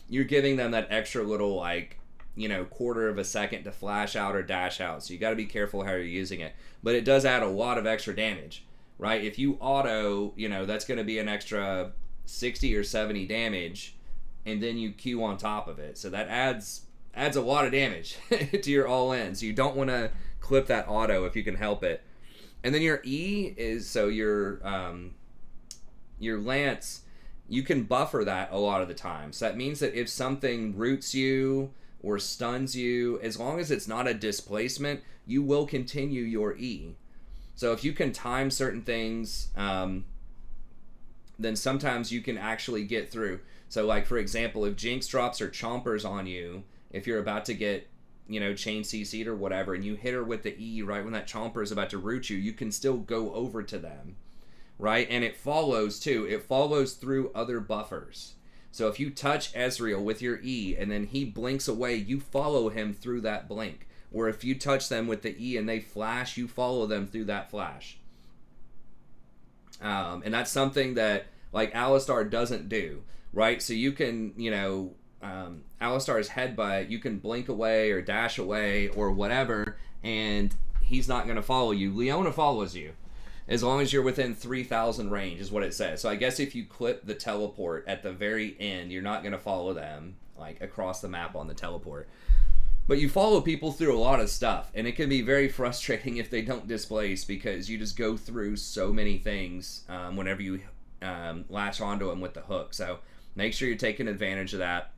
you're giving them that extra little, like, you know, quarter of a second to flash out or dash out. So you got to be careful how you're using it. But it does add a lot of extra damage, right? If you auto, you know, that's going to be an extra 60 or 70 damage, and then you Q on top of it. So that adds a lot of damage to your all-in. So you don't want to clip that auto if you can help it. And then your E is, so your Lance, you can buffer that a lot of the time. So that means that if something roots you or stuns you, as long as it's not a displacement, you will continue your E. So if you can time certain things, then sometimes you can actually get through. So, like, for example, if Jinx drops or Chompers on you, if you're about to get, you know, chain CC'd or whatever, and you hit her with the E right when that Chomper is about to root you, you can still go over to them, right? And it follows, too. It follows through other buffers. So if you touch Ezreal with your E and then he blinks away, you follow him through that blink. Or if you touch them with the E and they flash, you follow them through that flash. And that's something that, like, Alistar doesn't do, right? So you can, you know, Alistar's headbutt, you can blink away or dash away or whatever, and he's not going to follow you. Leona follows you as long as you're within 3,000 range, is what it says. So I guess if you clip the teleport at the very end, you're not going to follow them, like, across the map on the teleport. But you follow people through a lot of stuff, and it can be very frustrating if they don't displace, because you just go through so many things whenever you latch onto them with the hook. So make sure you're taking advantage of that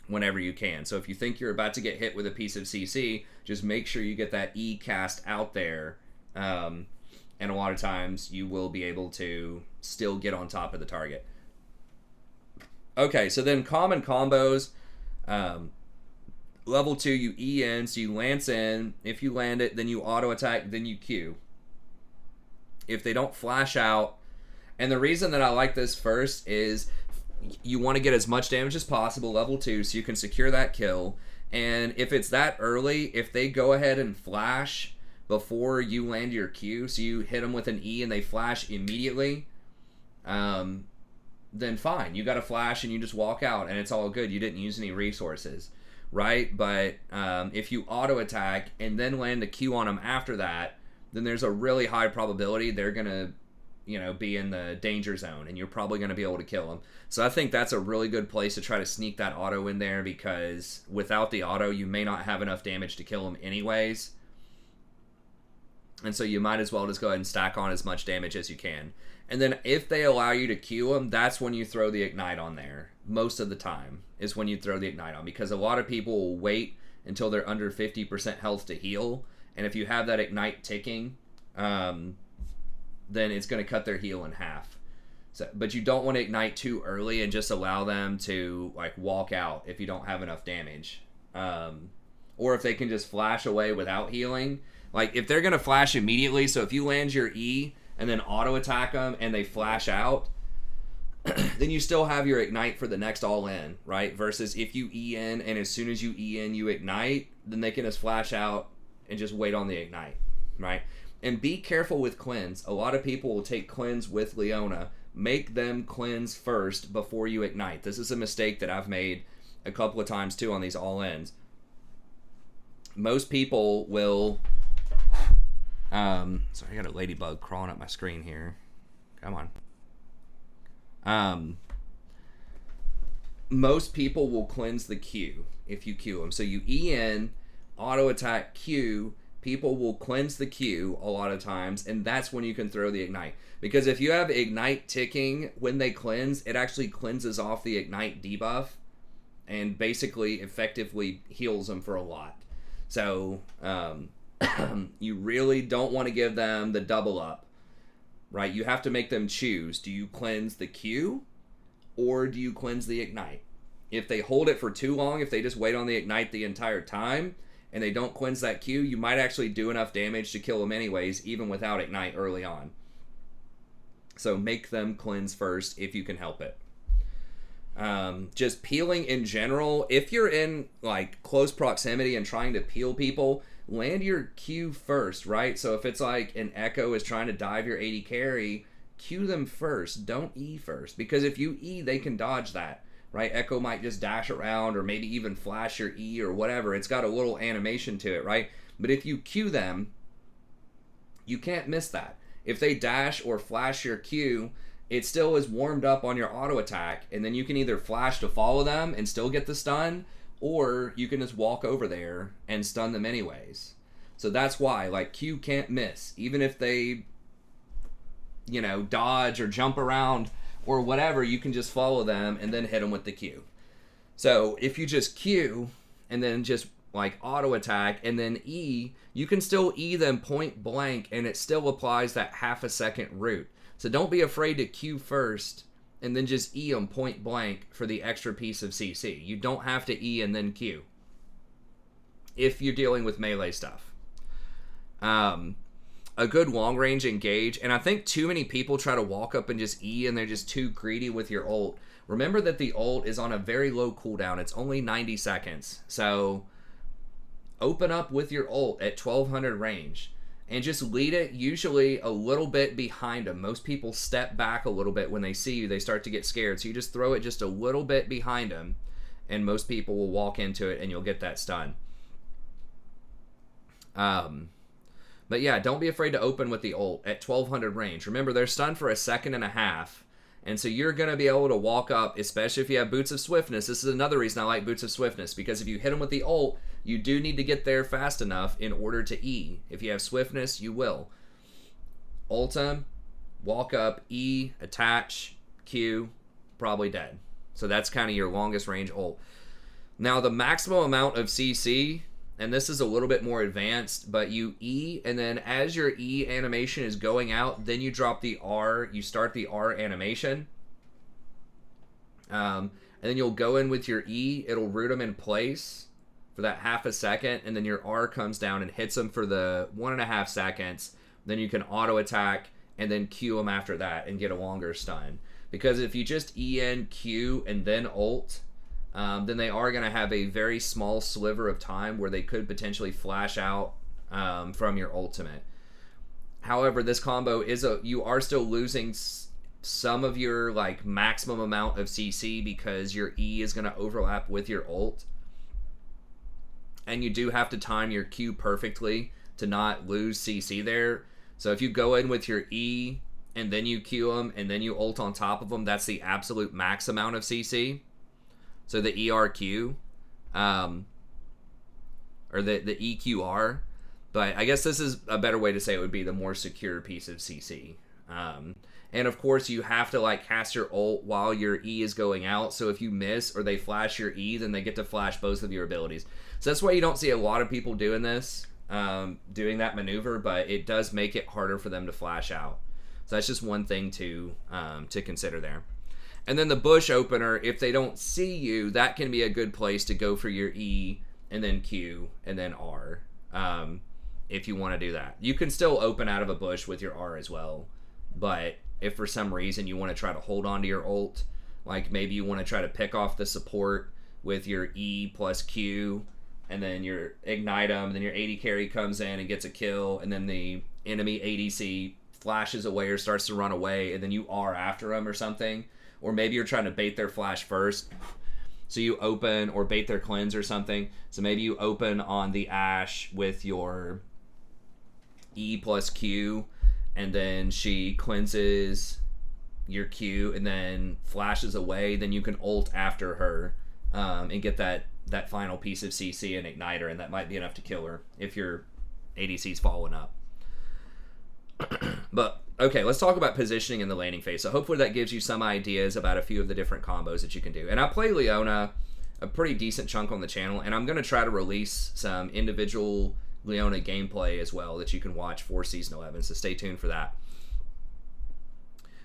whenever you can. So if you think you're about to get hit with a piece of CC, just make sure you get that E cast out there, and a lot of times you will be able to still get on top of the target. Okay, so then common combos. Um, Level 2, you E in, so you lance in. If you land it, then you auto attack, then you Q. If they don't flash out, and the reason that I like this first is you want to get as much damage as possible, level 2, so you can secure that kill. And if it's that early, if they go ahead and flash before you land your Q, so you hit them with an E and they flash immediately, then fine. You got a flash and you just walk out and it's all good. You didn't use any resources, right? But if you auto attack and then land the Q on them after that, then there's a really high probability they're going to, be in the danger zone and you're probably going to be able to kill them. So I think that's a really good place to try to sneak that auto in there, because without the auto, you may not have enough damage to kill them anyways. And so you might as well just go ahead and stack on as much damage as you can. And then if they allow you to Q them, that's when you throw the Ignite on there. Most of the time is when you throw the Ignite on, because a lot of people will wait until they're under 50% health to heal. And if you have that Ignite ticking, then it's going to cut their heal in half. So, but you don't want to Ignite too early and just allow them to walk out if you don't have enough damage. Or if they can just flash away without healing. Like if they're going to flash immediately, so if you land your E and then auto attack them and they flash out, then you still have your Ignite for the next all in, right? Versus if you E in and as soon as you E in, you Ignite, then they can just flash out and just wait on the Ignite, right? And be careful with cleanse. A lot of people will take cleanse with Leona. Make them cleanse first before you Ignite. This is a mistake that I've made a couple of times too on these all-ins. Most people will... sorry, I got a ladybug crawling up my screen here. Come on. Most people will cleanse the Q if you Q them. So you E in, auto attack Q, people will cleanse the Q a lot of times, and that's when you can throw the Ignite. Because if you have Ignite ticking when they cleanse, it actually cleanses off the Ignite debuff and basically effectively heals them for a lot. So you really don't want to give them the double up, right? You have to make them choose. Do you cleanse the Q or do you cleanse the Ignite? If they hold it for too long, if they just wait on the Ignite the entire time, and they don't cleanse that Q, you might actually do enough damage to kill them anyways, even without Ignite early on. So make them cleanse first if you can help it. Just peeling in general, if you're in close proximity and trying to peel people, land your Q first, right? So if it's like an Echo is trying to dive your AD carry, Q them first. Don't E first, because if you E, they can dodge that. Right, Echo might just dash around or maybe even flash your E or whatever. It's got a little animation to it, right? But if you Q them, you can't miss that. If they dash or flash your Q, it still is warmed up on your auto attack, and then you can either flash to follow them and still get the stun, or you can just walk over there and stun them anyways. So that's why, Q can't miss. Even if they, dodge or jump around or whatever, you can just follow them and then hit them with the Q. So if you just Q and then just auto attack and then E, you can still E them point blank and it still applies that half a second root. So don't be afraid to Q first and then just E them point blank for the extra piece of CC. You don't have to E and then Q if you're dealing with melee stuff. A good long-range engage, and I think too many people try to walk up and just E, and they're just too greedy with your ult. Remember that the ult is on a very low cooldown. It's only 90 seconds. So open up with your ult at 1200 range, and just lead it usually a little bit behind them. Most people step back a little bit when they see you. They start to get scared. So you just throw it just a little bit behind them, and most people will walk into it, and you'll get that stun. But yeah, don't be afraid to open with the ult at 1200 range. Remember, they're stunned for a second and a half. And so you're going to be able to walk up, especially if you have Boots of Swiftness. This is another reason I like Boots of Swiftness, because if you hit them with the ult, you do need to get there fast enough in order to E. If you have Swiftness, you will. Ult them, walk up, E, attach, Q, probably dead. So that's kind of your longest range ult. Now, the maximum amount of CC... and this is a little bit more advanced, but you E, and then as your E animation is going out, then you drop the R, you start the R animation. And then you'll go in with your E, it'll root them in place for that half a second, and then your R comes down and hits them for the 1.5 seconds. Then you can auto attack and then Q them after that and get a longer stun. Because if you just E N Q and then ult, then they are going to have a very small sliver of time where they could potentially flash out from your ultimate. However, this combo is you are still losing some of your like maximum amount of CC because your E is going to overlap with your ult. And you do have to time your Q perfectly to not lose CC there. So if you go in with your E and then you Q them and then you ult on top of them, that's the absolute max amount of CC. So the ERQ, or the EQR. But I guess this is a better way to say it would be the more secure piece of CC. And of course, you have to like cast your ult while your E is going out. So if you miss or they flash your E, then they get to flash both of your abilities. So that's why you don't see a lot of people doing this, doing that maneuver. But it does make it harder for them to flash out. So that's just one thing to consider there. And then the bush opener, if they don't see you, that can be a good place to go for your E and then Q and then R. If you want to do that, you can still open out of a bush with your R as well. But if for some reason you want to try to hold on to your ult, like maybe you want to try to pick off the support with your E plus Q, and then your ignite them, and then your AD carry comes in and gets a kill, and then the enemy ADC flashes away or starts to run away, and then you R after them or something. Or maybe you're trying to bait their flash first. So you open, or bait their cleanse or something. So maybe you open on the Ashe with your E plus Q, and then she cleanses your Q and then flashes away. Then you can ult after her and get that final piece of CC and ignite her, and that might be enough to kill her if your ADC's falling up. But okay, let's talk about positioning in the laning phase. So hopefully that gives you some ideas about a few of the different combos that you can do. And I play Leona a pretty decent chunk on the channel, and I'm going to try to release some individual Leona gameplay as well that you can watch for Season 11, so stay tuned for that.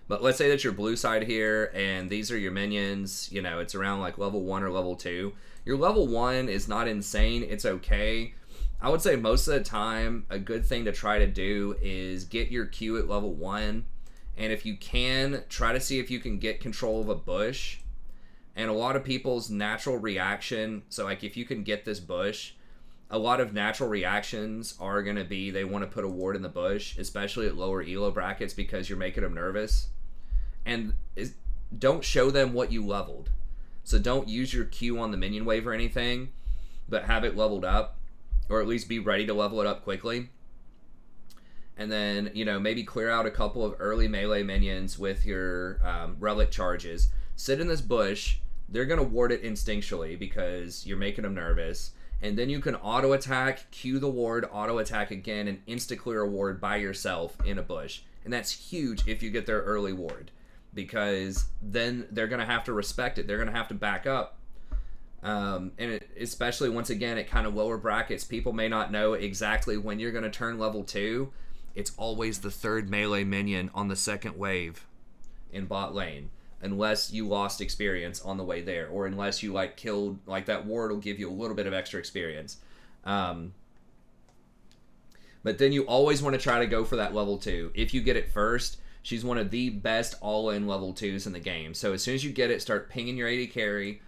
But let's say that you're blue side here, and these are your minions. You know, it's around like level 1 or level 2. Your level 1 is not insane. It's okay. I would say most of the time, a good thing to try to do is get your Q at level 1. And if you can, try to see if you can get control of a bush. And a lot of people's natural reaction, so like if you can get this bush, a lot of natural reactions are going to be they want to put a ward in the bush, especially at lower elo brackets because you're making them nervous. And don't show them what you leveled. So don't use your Q on the minion wave or anything, but have it leveled up. Or at least be ready to level it up quickly. And then, you know, maybe clear out a couple of early melee minions with your relic charges. Sit in this bush. They're going to ward it instinctually because you're making them nervous. And then you can auto attack, Q the ward, auto attack again, and insta clear a ward by yourself in a bush. And that's huge if you get their early ward. Because then they're going to have to respect it. They're going to have to back up. And especially once again at kind of lower brackets, people may not know exactly when you're going to turn level 2. It's always the third melee minion on the second wave in bot lane, unless you lost experience on the way there, or unless you like killed, like that ward will give you a little bit of extra experience. But then you always want to try to go for that level 2. If you get it first, she's one of the best all-in level 2s in the game. So as soon as you get it, start pinging your AD carry.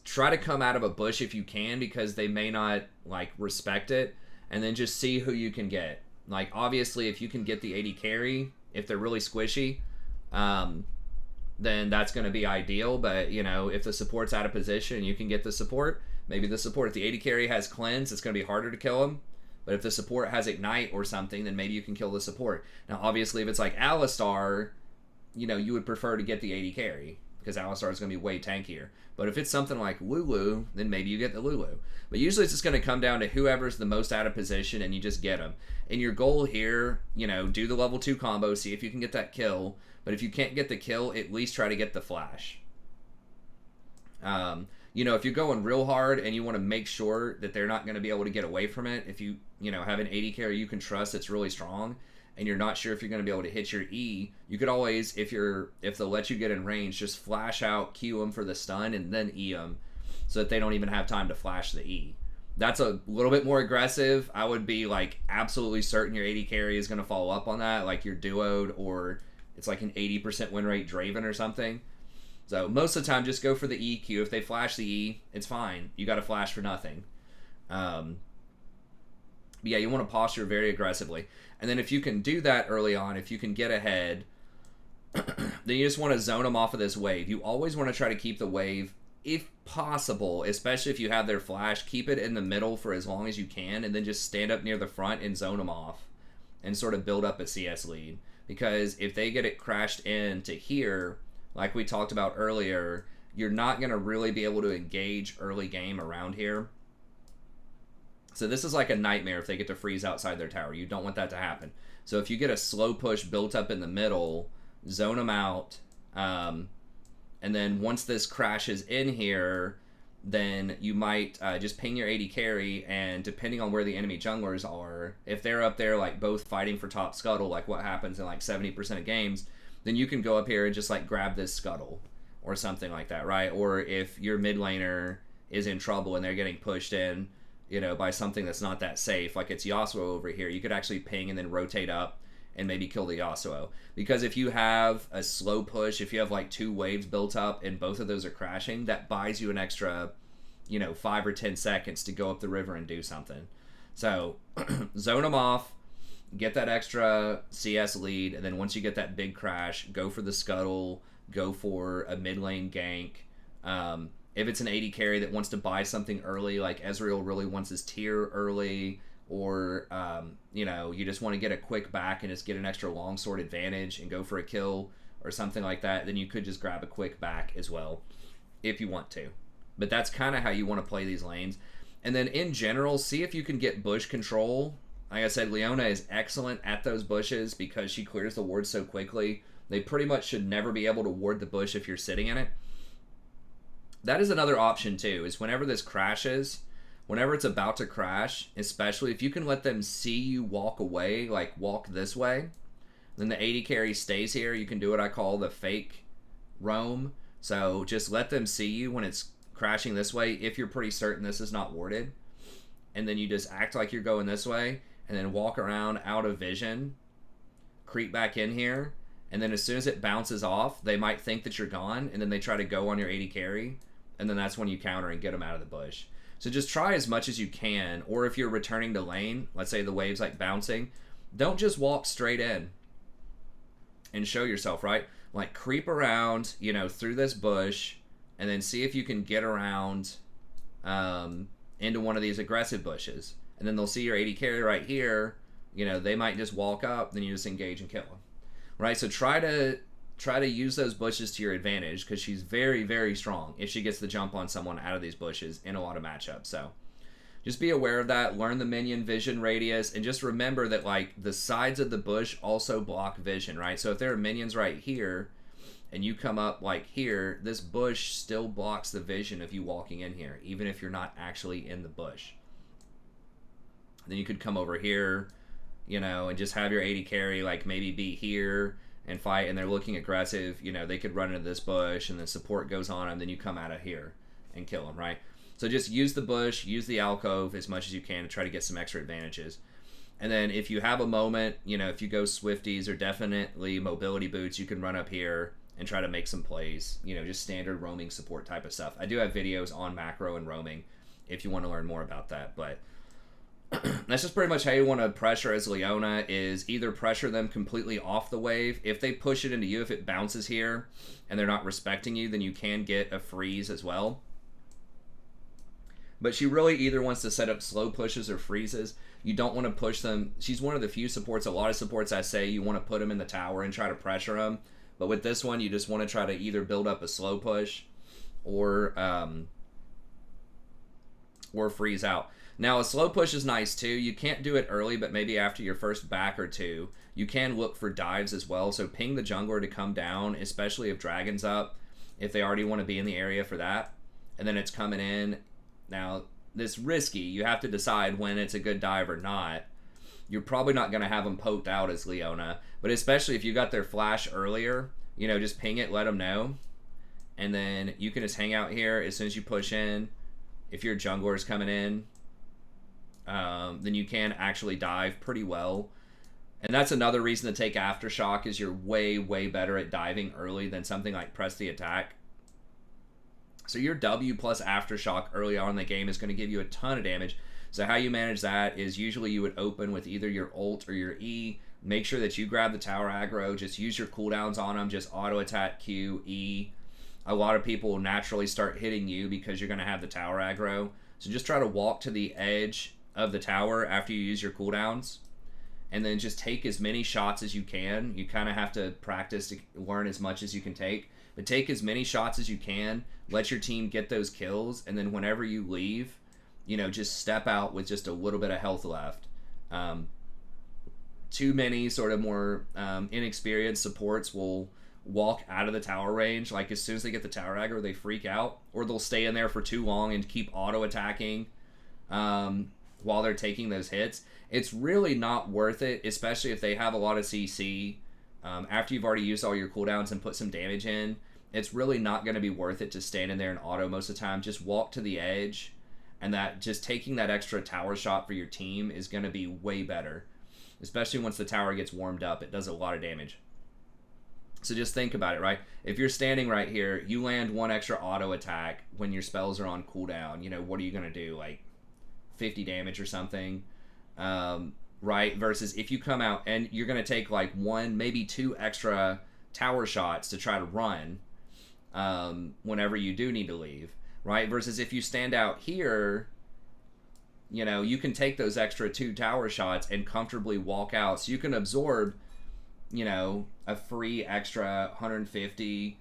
Try to come out of a bush if you can, because they may not like respect it, and then just see who you can get. Like obviously if you can get the AD carry, if they're really squishy, then that's going to be ideal. But you know, if the support's out of position and you can get the support, maybe the support, if the AD carry has cleanse, it's going to be harder to kill him. But if the support has ignite or something, then maybe you can kill the support. Now obviously if it's like Alistar, you know, you would prefer to get the AD carry because Alistar is going to be way tankier. But if it's something like Lulu, then maybe you get the Lulu. But usually it's just going to come down to whoever's the most out of position, and you just get them. And your goal here, you know, do the level 2 combo, see if you can get that kill. But if you can't get the kill, at least try to get the flash. You know, if you're going real hard and you want to make sure that they're not going to be able to get away from it, if you know, have an AD carry you can trust that's really strong, and you're not sure if you're going to be able to hit your E, you could always, if they'll let you get in range, just flash out, Q them for the stun, and then E them, so that they don't even have time to flash the E. That's a little bit more aggressive. I would be like absolutely certain your AD carry is going to follow up on that, like you're duoed, or it's like an 80% win rate Draven or something. So most of the time, just go for the EQ. If they flash the E, it's fine. You got to flash for nothing. But yeah, you want to posture very aggressively. And then if you can do that early on, if you can get ahead, then you just want to zone them off of this wave. You always want to try to keep the wave, if possible, especially if you have their flash, keep it in the middle for as long as you can, and then just stand up near the front and zone them off and sort of build up a CS lead. Because if they get it crashed into here, like we talked about earlier, you're not going to really be able to engage early game around here. So this is like a nightmare if they get to freeze outside their tower. You don't want that to happen. So if you get a slow push built up in the middle, zone them out, and then once this crashes in here, then you might just ping your AD carry, and depending on where the enemy junglers are, if they're up there like both fighting for top scuttle, like what happens in like 70% of games, then you can go up here and just like grab this scuttle or something like that, right? Or if your mid laner is in trouble and they're getting pushed in, you know, by something that's not that safe, like it's Yasuo over here, you could actually ping and then rotate up and maybe kill the Yasuo. Because if you have a slow push, if you have like 2 waves built up and both of those are crashing, that buys you an extra, you know, 5 or 10 seconds to go up the river and do something. So zone them off, get that extra CS lead, and then once you get that big crash, go for the scuttle, go for a mid lane gank. If it's an AD carry that wants to buy something early, like Ezreal really wants his tier early, or you know, you just want to get a quick back and just get an extra longsword advantage and go for a kill or something like that, then you could just grab a quick back as well if you want to. But that's kind of how you want to play these lanes. And then in general, see if you can get bush control. Like I said, Leona is excellent at those bushes because she clears the ward so quickly. They pretty much should never be able to ward the bush if you're sitting in it. That is another option too, is whenever this crashes, whenever it's about to crash, especially if you can let them see you walk away, like walk this way, then the AD carry stays here. You can do what I call the fake roam. So just let them see you when it's crashing this way if you're pretty certain this is not warded. And then you just act like you're going this way and then walk around out of vision, creep back in here, and then as soon as it bounces off, they might think that you're gone, and then they try to go on your AD carry, and then that's when you counter and get them out of the bush. So just try as much as you can, or if you're returning to lane, let's say the wave's like bouncing, don't just walk straight in and show yourself, right? Like creep around, you know, through this bush, and then see if you can get around into one of these aggressive bushes. And then they'll see your AD carry right here, you know, they might just walk up, then you just engage and kill them. Right? So try to use those bushes to your advantage, because she's very, very strong if she gets the jump on someone out of these bushes in a lot of matchups. So just be aware of that, learn the minion vision radius, and just remember that like the sides of the bush also block vision, right? So if there are minions right here and you come up like here, this bush still blocks the vision of you walking in here, even if you're not actually in the bush. Then you could come over here, you know, and just have your AD carry like maybe be here and fight, and they're looking aggressive, you know, they could run into this bush and then support goes on them, then you come out of here and kill them, right? So just use the bush, use the alcove as much as you can to try to get some extra advantages. And then if you have a moment, you know, if you go Swifties or definitely mobility boots, you can run up here and try to make some plays, you know, just standard roaming support type of stuff. I do have videos on macro and roaming if you want to learn more about that, but that's just pretty much how you want to pressure as Leona, is either pressure them completely off the wave. If they push it into you, if it bounces here and they're not respecting you, then you can get a freeze as well. But she really either wants to set up slow pushes or freezes. You don't want to push them. She's one of the few supports, a lot of supports I say you want to put them in the tower and try to pressure them. But with this one, you just want to try to either build up a slow push or freeze out. Now, a slow push is nice too. You can't do it early, but maybe after your first back or two, you can look for dives as well. So ping the jungler to come down, especially if Dragon's up, if they already want to be in the area for that. And then it's coming in. Now, this risky. You have to decide when it's a good dive or not. you're probably not going to have them poked out as Leona. But especially if you got their flash earlier, you know, just ping it, let them know. And then you can just hang out here as soon as you push in. If your jungler is coming in, then you can actually dive pretty well. And that's another reason to take Aftershock, is you're way, way better at diving early than something like Press the Attack. So your W plus Aftershock early on in the game is going to give you a ton of damage. So how you manage that is usually you would open with either your ult or your E. Make sure that you grab the tower aggro. Just use your cooldowns on them. Just auto attack Q, E. A lot of people will naturally start hitting you because you're going to have the tower aggro. So just try to walk to the edge of the tower after you use your cooldowns. And then just take as many shots as you can. You kind of have to practice to learn as much as you can take. But take as many shots as you can. Let your team get those kills. And then whenever you leave, you know, just step out with just a little bit of health left. Too many sort of more inexperienced supports will walk out of the tower range. Like as soon as they get the tower aggro, they freak out. Or they'll stay in there for too long and keep auto-attacking while they're taking those hits. It's really not worth it, especially if they have a lot of CC. After you've already used all your cooldowns and put some damage in, it's really not going to be worth it to stand in there and auto most of the time. Just walk to the edge, and that just taking that extra tower shot for your team is going to be way better. Especially once the tower gets warmed up, it does a lot of damage. So just think about it, right? If you're standing right here, you land one extra auto attack when your spells are on cooldown. You know, what are you going to do? Like 50 damage or something, right? Versus if you come out and you're going to take like one, maybe two extra tower shots to try to run whenever you do need to leave, right? Versus if you stand out here, you know, you can take those extra 2 tower shots and comfortably walk out. So you can absorb, you know, a free extra 150,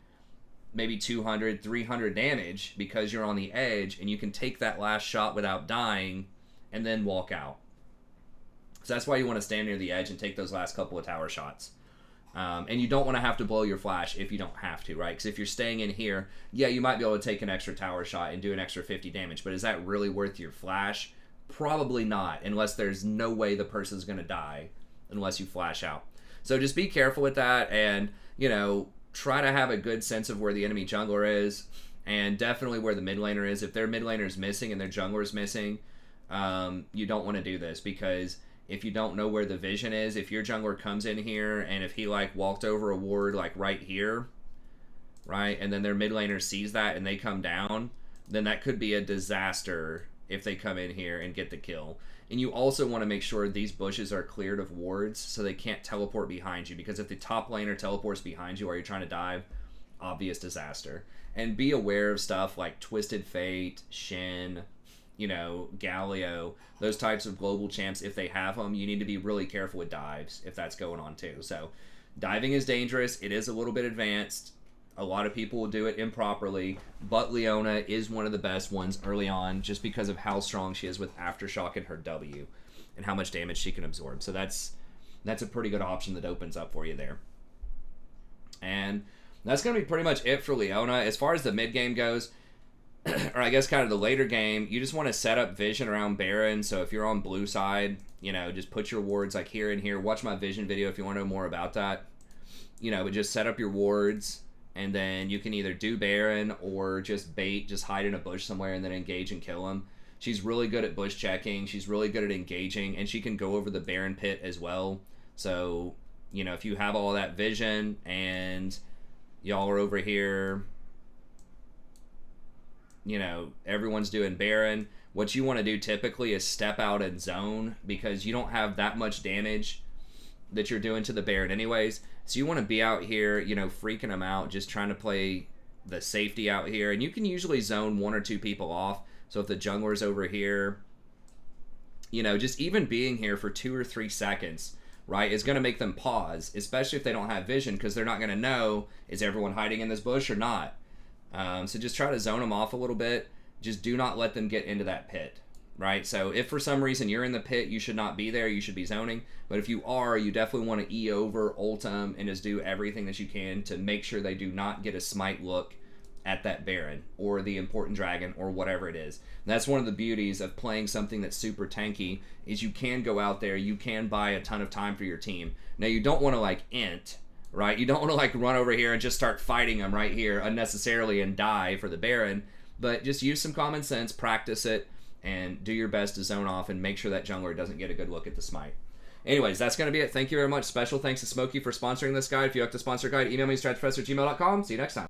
maybe 200, 300 damage because you're on the edge, and you can take that last shot without dying and then walk out. So that's why you want to stand near the edge and take those last couple of tower shots. And you don't want to have to blow your flash if you don't have to, right? Because if you're staying in here, yeah, you might be able to take an extra tower shot and do an extra 50 damage, but is that really worth your flash? Probably not, unless there's no way the person's going to die unless you flash out. So just be careful with that, and, you know, try to have a good sense of where the enemy jungler is, and definitely where the mid laner is. If their mid laner is missing and their jungler is missing, you don't want to do this, because if you don't know where the vision is, if your jungler comes in here and if he like walked over a ward like right here, right, and then their mid laner sees that and they come down, then that could be a disaster if they come in here and get the kill. And you also want to make sure these bushes are cleared of wards so they can't teleport behind you, because if the top laner teleports behind you while you're trying to dive, obvious disaster. And be aware of stuff like Twisted Fate, Shin, you know, Galio, those types of global champs. If they have them, you need to be really careful with dives if that's going on too. So diving is dangerous. It is a little bit advanced. A lot of people will do it improperly, but Leona is one of the best ones early on just because of how strong she is with Aftershock and her W and how much damage she can absorb. So that's a pretty good option that opens up for you there. And that's going to be pretty much it for Leona. As far as the mid game goes, or I guess kind of the later game, you just want to set up vision around Baron. So if you're on blue side, you know, just put your wards like here and here. Watch my vision video if you want to know more about that. You know, but just set up your wards. And then you can either do Baron or just bait, just hide in a bush somewhere and then engage and kill him. She's really good at bush checking. She's really good at engaging, and she can go over the Baron pit as well. So, you know, if you have all that vision and y'all are over here, you know, everyone's doing Baron, what you want to do typically is step out and zone, because you don't have that much damage that you're doing to the Baron anyways. So you want to be out here, you know, freaking them out, just trying to play the safety out here. And you can usually zone 1 or 2 people off. So if the jungler's over here, you know, just even being here for 2 or 3 seconds, right, is going to make them pause, especially if they don't have vision, because they're not going to know, is everyone hiding in this bush or not? So just try to zone them off a little bit. Just do not let them get into that pit. Right, so if for some reason you're in the pit, you should not be there, you should be zoning. But if you are, you definitely want to E over, ult them, and just do everything that you can to make sure they do not get a smite look at that Baron or the important dragon or whatever it is. That's one of the beauties of playing something that's super tanky, is you can go out there, you can buy a ton of time for your team. Now you don't want to like int, right? You don't want to like run over here and just start fighting them right here unnecessarily and die for the Baron, but just use some common sense, practice it, and do your best to zone off and make sure that jungler doesn't get a good look at the smite. Anyways, that's going to be it. Thank you very much. Special thanks to Smokey for sponsoring this guide. If you like to sponsor a guide, email me, stratchpress@gmail.com. See you next time.